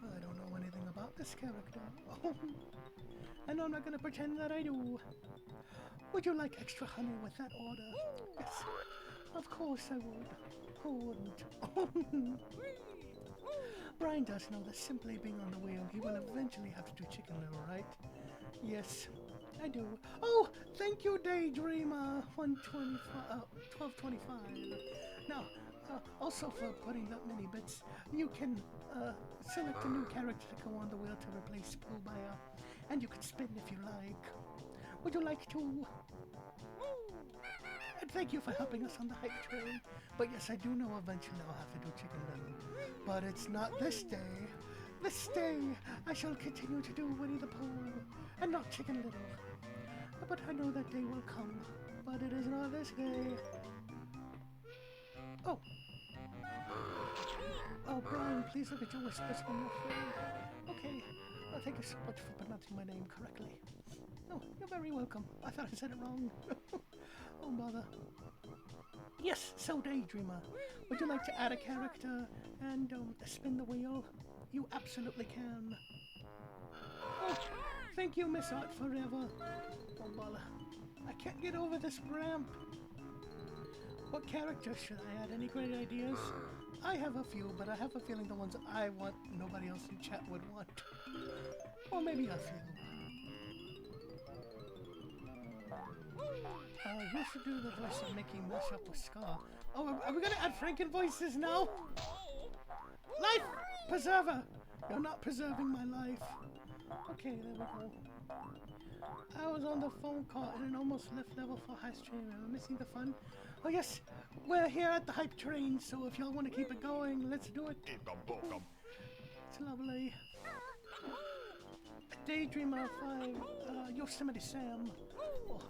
I don't know anything about this character. And I'm not gonna pretend that I do. Would you like extra honey with that order? Yes, of course I would. Who wouldn't? Brian does know that simply being on the wheel, he will eventually have to do Chicken Little, right? Yes, I do. Oh, thank you, Daydreamer 1225. Now, also for putting that many bits, you can select a new character to go on the wheel to replace Pooh Bear, and you can spin if you like. Would you like to? And thank you for helping us on the hype train. But yes, I do know eventually I'll have to do Chicken Little. But it's not this day. This day, I shall continue to do Winnie the Pooh, and not Chicken Little. But I know that day will come. But it is not this day. Oh. Oh, Brian, please look at your whiskers when you're afraid. Okay. Well, thank you so much for pronouncing my name correctly. Oh, you're very welcome. I thought I said it wrong. Oh, bother. Yes, so Daydreamer. Would you like to add a character and spin the wheel? You absolutely can. Oh, thank you, Miss Art Forever. Oh, bother. I can't get over this ramp. What character should I add? Any great ideas? I have a few, but I have a feeling the ones I want nobody else in chat would want. Or maybe a few. You should do the voice of Mickey mash up with Scar. Oh, are we gonna add Frankenvoices now? Life preserver! You're not preserving my life. Okay, there we go. I was on the phone call and it almost left level for high stream. Am I missing the fun? Oh yes, we're here at the hype train, so if y'all want to keep it going, let's do it. It's lovely. Daydreamer 5, Yosemite Sam. Oh,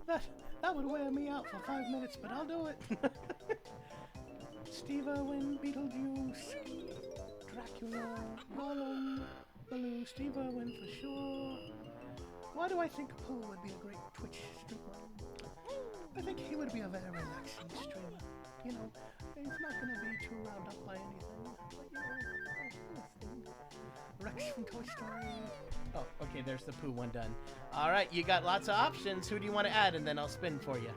that would wear me out for 5 minutes, but I'll do it. Steve Irwin, Beetlejuice, Dracula, Gollum, Baloo, Steve Irwin for sure. Why do I think Pooh would be a great Twitch streamer? I think he would be a very relaxing streamer. You know, he's not going to be too wound up by anything. But, you know, Rex from Toy Story. Oh, okay, there's the Pooh one done. All right, you got lots of options. Who do you want to add? And then I'll spin for you.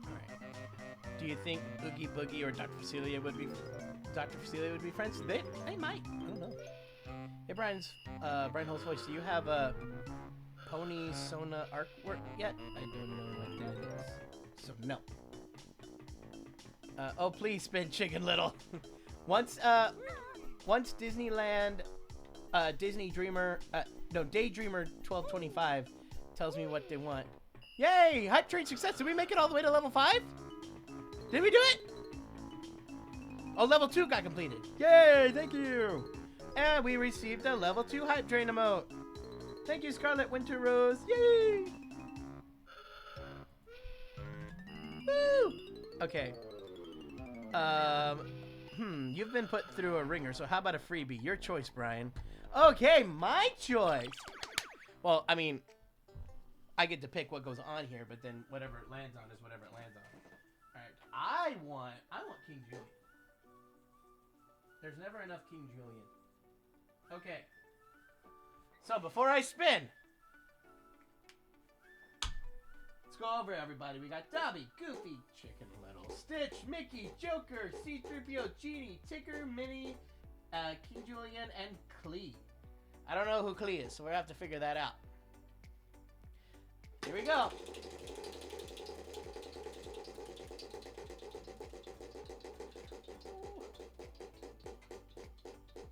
All right. Do you think Oogie Boogie or Dr. Facilier would be friends? They might. I don't know. Hey, Brian Holt's voice. Do you have a Pony Sona artwork yet? I don't know what that is. So no. Oh, please spin Chicken Little. Once Disneyland, Daydreamer 1225 tells me what they want. Yay! Hype train success. Did we make it all the way to level 5? Did we do it? Oh, level 2 got completed. Yay! Thank you. And we received a level 2 hype train emote. Thank you, Scarlet Winter Rose. Yay! Woo! Okay. You've been put through a ringer, so how about a freebie? Your choice, Brian. Okay, my choice. Well, I mean, I get to pick what goes on here, but then whatever it lands on is whatever it lands on. All right, I want King Julian. There's never enough King Julian. Okay. So before I spin, let's go over everybody. We got Dobby, Goofy, Chicken Little, Stitch, Mickey, Joker, C-3PO, Genie, Ticker, Minnie, King Julian, and Klee. I don't know who Klee is, so we'll have to figure that out. Here we go.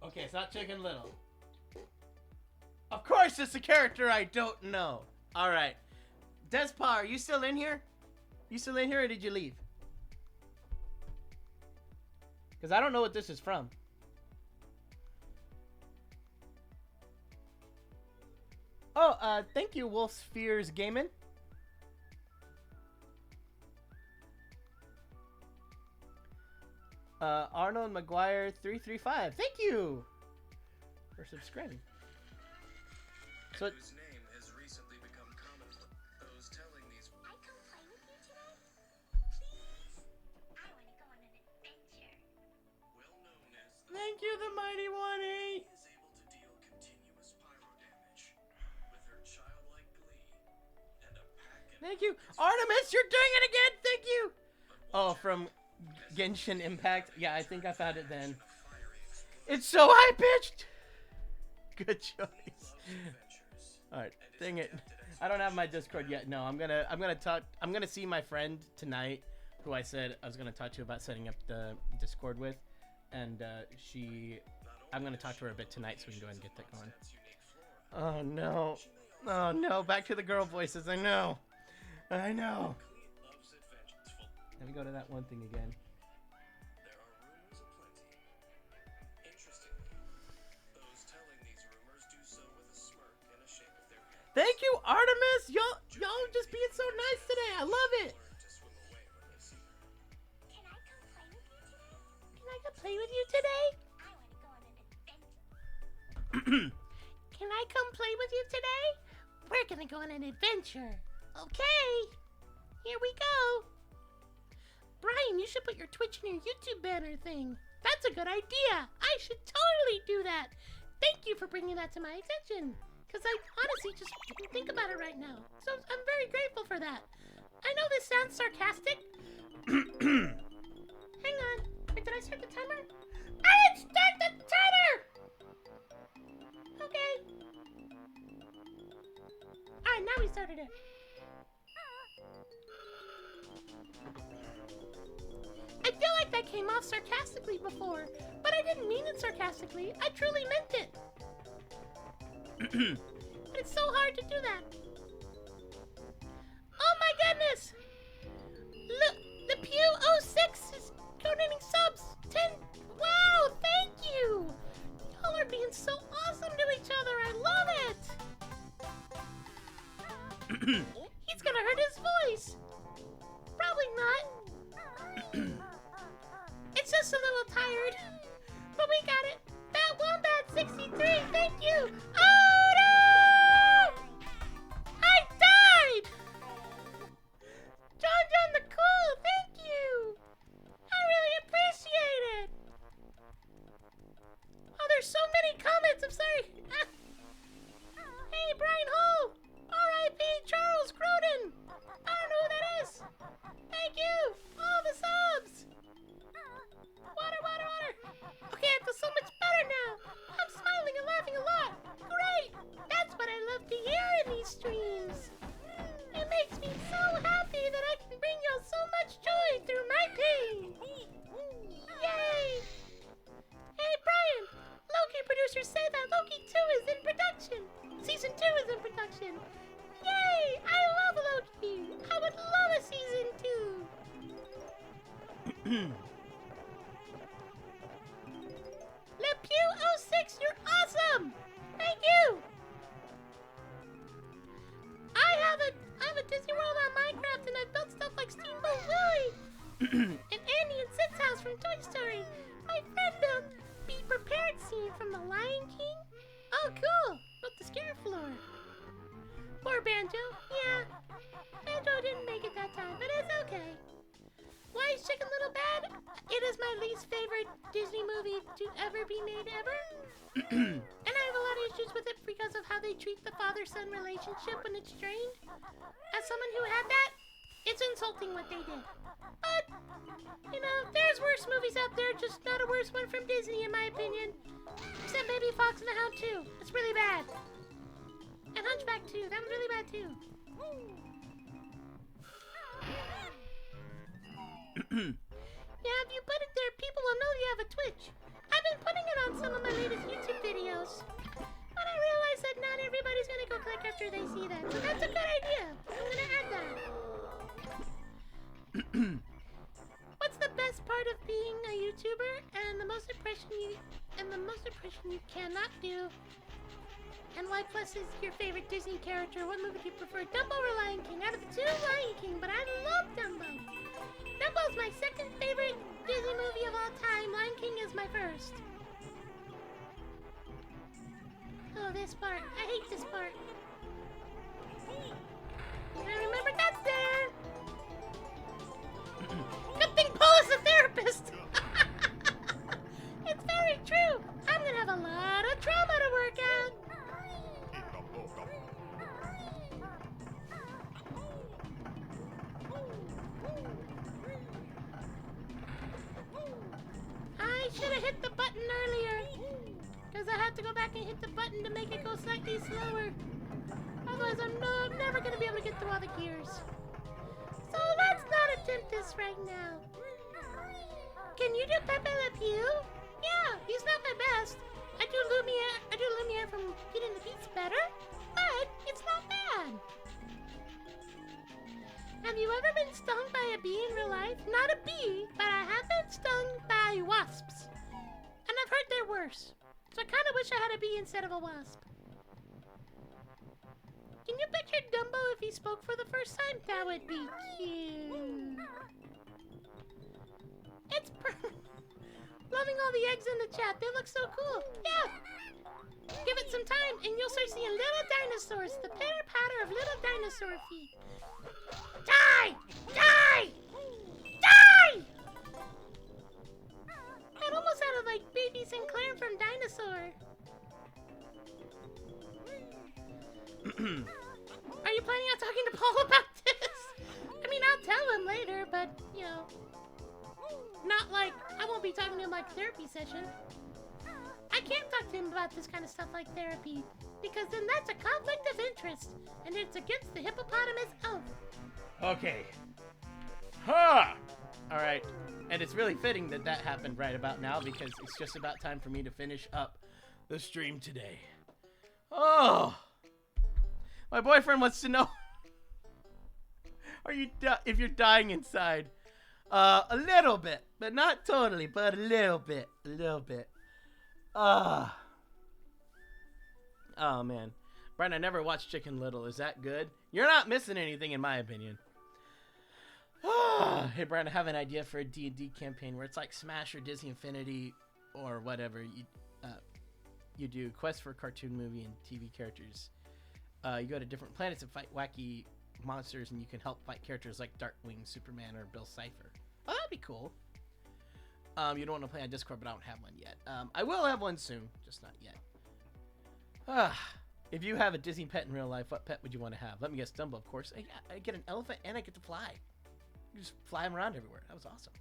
Okay, it's not Chicken Little. Of course it's a character I don't know. Alright. Despa, are you still in here? You still in here or did you leave? Because I don't know what this is from. Oh, thank you, Wolf Spheres Gaming. Arnold McGuire 335. Thank you for subscribing. So whose name has recently become commonplace. Those telling these. I come play with you today? Please? I want to go on an adventure. Well known as thank you, the Mighty One-E. is able to deal continuous pyro damage with her childlike glee and a pack of Thank you. Artemis, you're doing it again. Thank you. Oh, from Genshin Impact. Yeah, I think I found it then. It's so high-pitched. Good choice. All right, dang it. I don't have my Discord yet. No, I'm gonna see my friend tonight, who I said I was gonna talk to about setting up the Discord with, and I'm gonna talk to her a bit tonight so we can go ahead and get that going. Oh no, oh no, back to the girl voices. I know. Let me go to that one thing again. There are rumors aplenty. Interestingly, those telling these rumors do so with a smirk and a shake of their head. Thank you, Artemis. Y'all just being so nice today. I love it. Learn to swim away when they see her. Can I come play with you? go on an adventure. Okay, here we go. Brian, you should put your Twitch and your YouTube banner thing. That's a good idea. I should totally do that. Thank you for bringing that to my attention. Because I honestly just didn't think about it right now. So I'm very grateful for that. I know this sounds sarcastic. Hang on. Wait, did I start the timer? I didn't start the timer! Okay. Alright, now we started it. I feel like that came off sarcastically before, but I didn't mean it sarcastically. I truly meant it. But it's so hard to do that. Oh my goodness! Look, the Pew 06 is donating subs. 10. Wow, thank you! Y'all are being so awesome to each other. I love it. He's gonna hurt his voice. Probably not. It's just a little tired. But we got it. That Wombat 63, thank you. Oh no! I died! John the Cool, thank you! I really appreciate it! Oh, there's so many comments, I'm sorry. Hey, Brian Hole! R.I.P. Charles Grodin! I don't know who that is! Thank you! All the subs! Water, water, water! Okay, I feel so much better now! I'm smiling and laughing a lot! Great! That's what I love to hear in these streams! It makes me so happy that I can bring y'all so much joy through my pain! Yay! Hey, Brian! Loki producers say that Loki 2 is in production! Season 2 is in production! Yay! I love Loki! I would love a season 2! Le Pew 06, you're awesome! Thank you! I have a Disney World on Minecraft and I've built stuff like Steamboat Willie and Andy and Sid's house from Toy Story. My friend built Be Prepared scene from The Lion King. Oh, cool! Built the scare floor. Poor Banjo. Yeah. Banjo didn't make it that time, but it's okay. Why is Chicken Little bad? It is my least favorite Disney movie to ever be made ever. And I have a lot of issues with it because of how they treat the father-son relationship when it's strained. As someone who had that, it's insulting what they did. But, you know, there's worse movies out there, just not a worse one from Disney in my opinion. Except maybe Fox and the Hound 2. It's really bad. And Hunchback 2. That was really bad too. Yeah, if you put it there, people will know you have a Twitch. I've been putting it on some of my latest YouTube videos. But I realize that not everybody's gonna go click after they see that. So that's a good idea. I'm gonna add that. What's the best part of being a YouTuber and the most impression you cannot do? And why Plus is your favorite Disney character? What movie do you prefer, Dumbo or Lion King? Out of the two, Lion King, but I love Dumbo. Dumbo's my second favorite Disney movie of all time. Lion King is my first. Oh, this part. I hate this part. I remember that's there. Good thing Paul is a therapist. It's very true. I'm gonna have a lot of trauma to work out. I should have hit the button earlier. Because I had to go back and hit the button to make it go slightly slower. Otherwise, I'm never going to be able to get through all the gears. So let's not attempt this right now. Can you do Pepe Le Pew? Yeah, he's not my best. I do Lumiere from Beauty and the Beast better, but it's not bad. Have you ever been stung by a bee in real life? Not a bee, but I have been stung by wasps. And I've heard they're worse. So I kind of wish I had a bee instead of a wasp. Can you picture Dumbo if he spoke for the first time? That would be cute. It's perfect. Loving all the eggs in the chat. They look so cool. Yeah. Give it some time, and you'll start seeing little dinosaurs. The pitter-patter of little dinosaur feet. Die! Die! Die! That almost sounded like Baby Sinclair from Dinosaur. Are you planning on talking to Paul about this? I mean, I'll tell him later, but, you know, not like, I won't be talking to him like therapy session. I can't talk to him about this kind of stuff like therapy, because then that's a conflict of interest, and it's against the hippopotamus oath. Okay. Ha! All right. And it's really fitting that that happened right about now, because it's just about time for me to finish up the stream today. Oh! My boyfriend wants to know, are you if you're dying inside? A little bit, but not totally, but a little bit, Oh man, Brian, I never watched Chicken Little. Is that good? You're not missing anything, in my opinion. Hey, Brian, I have an idea for a D&D campaign where it's like Smash or Disney Infinity or whatever. You do quests for cartoon movie and TV characters. You go to different planets and fight wacky monsters, and you can help fight characters like Darkwing, Superman, or Bill Cipher. Oh, that'd be cool. You don't want to play on Discord, but I don't have one yet. I will have one soon, just not yet. If you have a Disney pet in real life, what pet would you want to have? Let me guess, Dumbo, of course. I get an elephant, and I get to fly. You just fly him around everywhere. That was awesome.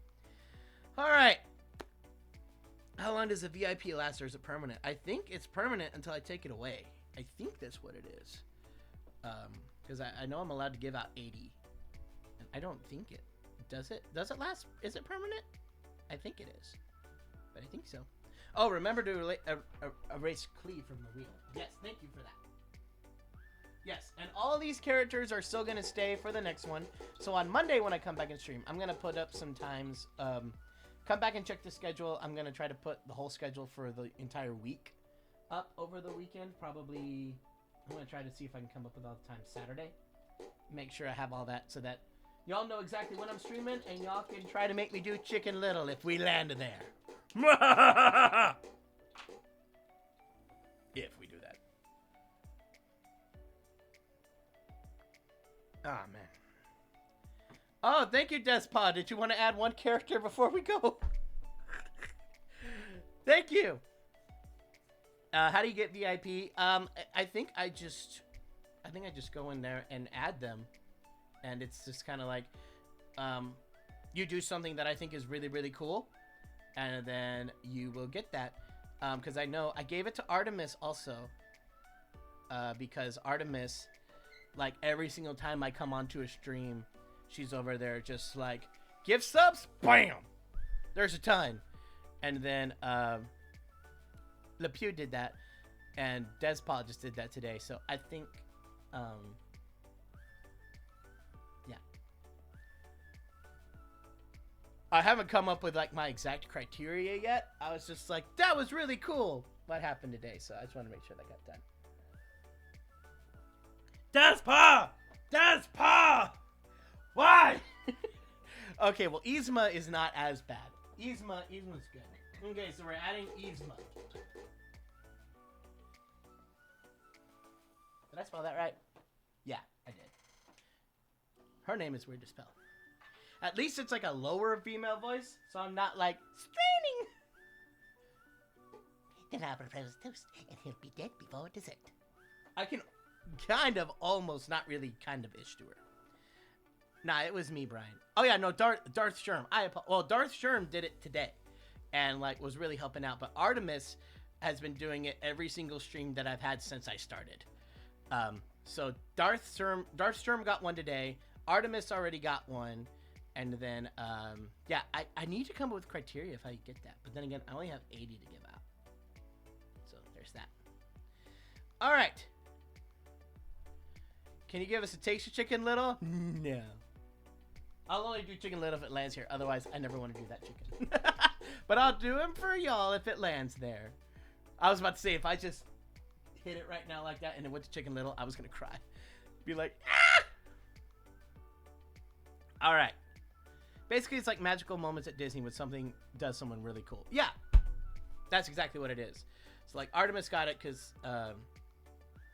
All right. How long does a VIP last, or is it permanent? I think it's permanent until I take it away. I think that's what it is. Because I know I'm allowed to give out 80. And I don't think it... Does it? Does it last? Is it permanent? I think it is. But I think so. Oh, remember to erase Clee from the wheel. Yes, thank you for that. Yes, and all these characters are still going to stay for the next one. So on Monday when I come back and stream, I'm going to put up some times. Come back and check the schedule. I'm going to try to put the whole schedule for the entire week up over the weekend. Probably, I'm going to try to see if I can come up with all the time Saturday. Make sure I have all that so that y'all know exactly when I'm streaming, and y'all can try to make me do Chicken Little if we land there. If we do that. Oh, man. Oh, thank you, Despot. Did you want to add one character before we go? Thank you. How do you get VIP? I think I just go in there and add them. And it's just kind of like, you do something that I think is really, really cool, and then you will get that. Because I know I gave it to Artemis also, because Artemis, like every single time I come onto a stream, she's over there just like, give subs, bam, there's a ton. And then Le Pew did that, and Despot just did that today. So I think, yeah. I haven't come up with like my exact criteria yet. I was just like, that was really cool what happened today. So I just want to make sure that got done. Despa! Why? Okay, well, Yzma is not as bad. Yzma's good. Okay, so we're adding Yzma. Did I spell that right? Yeah, I did. Her name is weird to spell. At least it's like a lower female voice, so I'm not like, straining. Then I'll propose a toast, and he'll be dead before dessert. I can kind of almost, not really kind of ish to her. Nah, it was me, Brian. Oh yeah, no, Darth Sherm. Well, Darth Sherm did it today, and like was really helping out. But Artemis has been doing it every single stream that I've had since I started. So Darth Sherm got one today. Artemis already got one, and then yeah, I need to come up with criteria if I get that. But then again, I only have 80 to give out. So there's that. All right. Can you give us a taste of Chicken Little? No. I'll only do Chicken Little if it lands here. Otherwise, I never want to do that chicken. But I'll do him for y'all if it lands there. I was about to say, if I just hit it right now like that and it went to Chicken Little, I was going to cry. Be like, ah! All right. Basically, it's like magical moments at Disney when something does someone really cool. Yeah. That's exactly what it is. So like Artemis got it because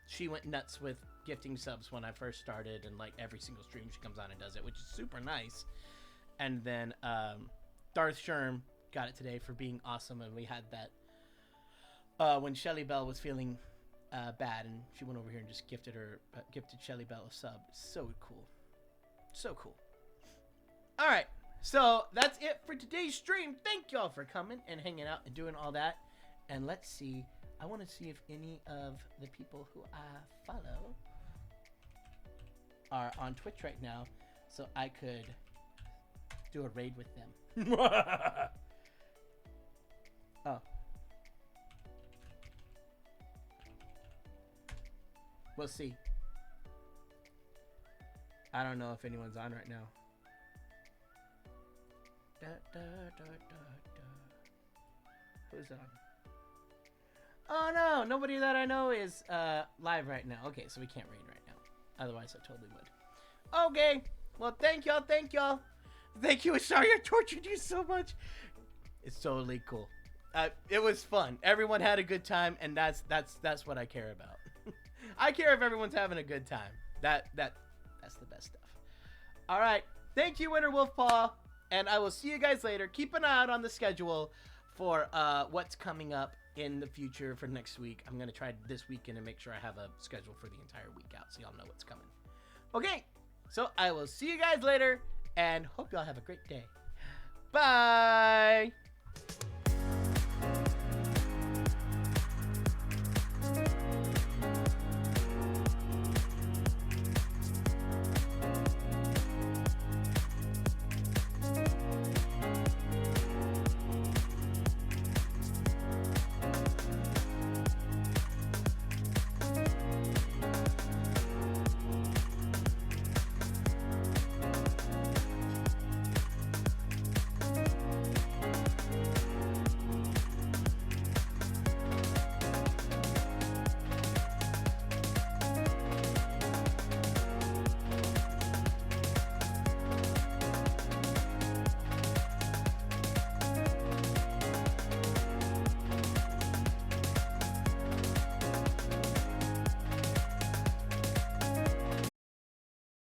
she went nuts with gifting subs when I first started, and like every single stream she comes on and does it, which is super nice. And then Darth Sherm got it today for being awesome, and we had that when Shelly Bell was feeling bad, and she went over here and just gifted Shelly Bell a sub. So cool. So cool. All right, so that's it for today's stream. Thank y'all for coming and hanging out and doing all that. And let's see. I want to see if any of the people who I follow are on Twitch right now, so I could do a raid with them. Oh. We'll see. I don't know if anyone's on right now. Who's on? Oh no, nobody that I know is live right now. Okay, so we can't raid right now. Otherwise, I totally would. Okay, well, thank y'all. Thank you, sorry I tortured you so much. It's totally cool. It was fun. Everyone had a good time, and that's what I care about. I care if everyone's having a good time. That's the best stuff. All right, thank you, Winter Wolfpaw, and I will see you guys later. Keep an eye out on the schedule for what's coming up in the future for next week. I'm gonna try this weekend and make sure I have a schedule for the entire week out, so y'all know what's coming. Okay, so I will see you guys later, and hope y'all have a great day. Bye.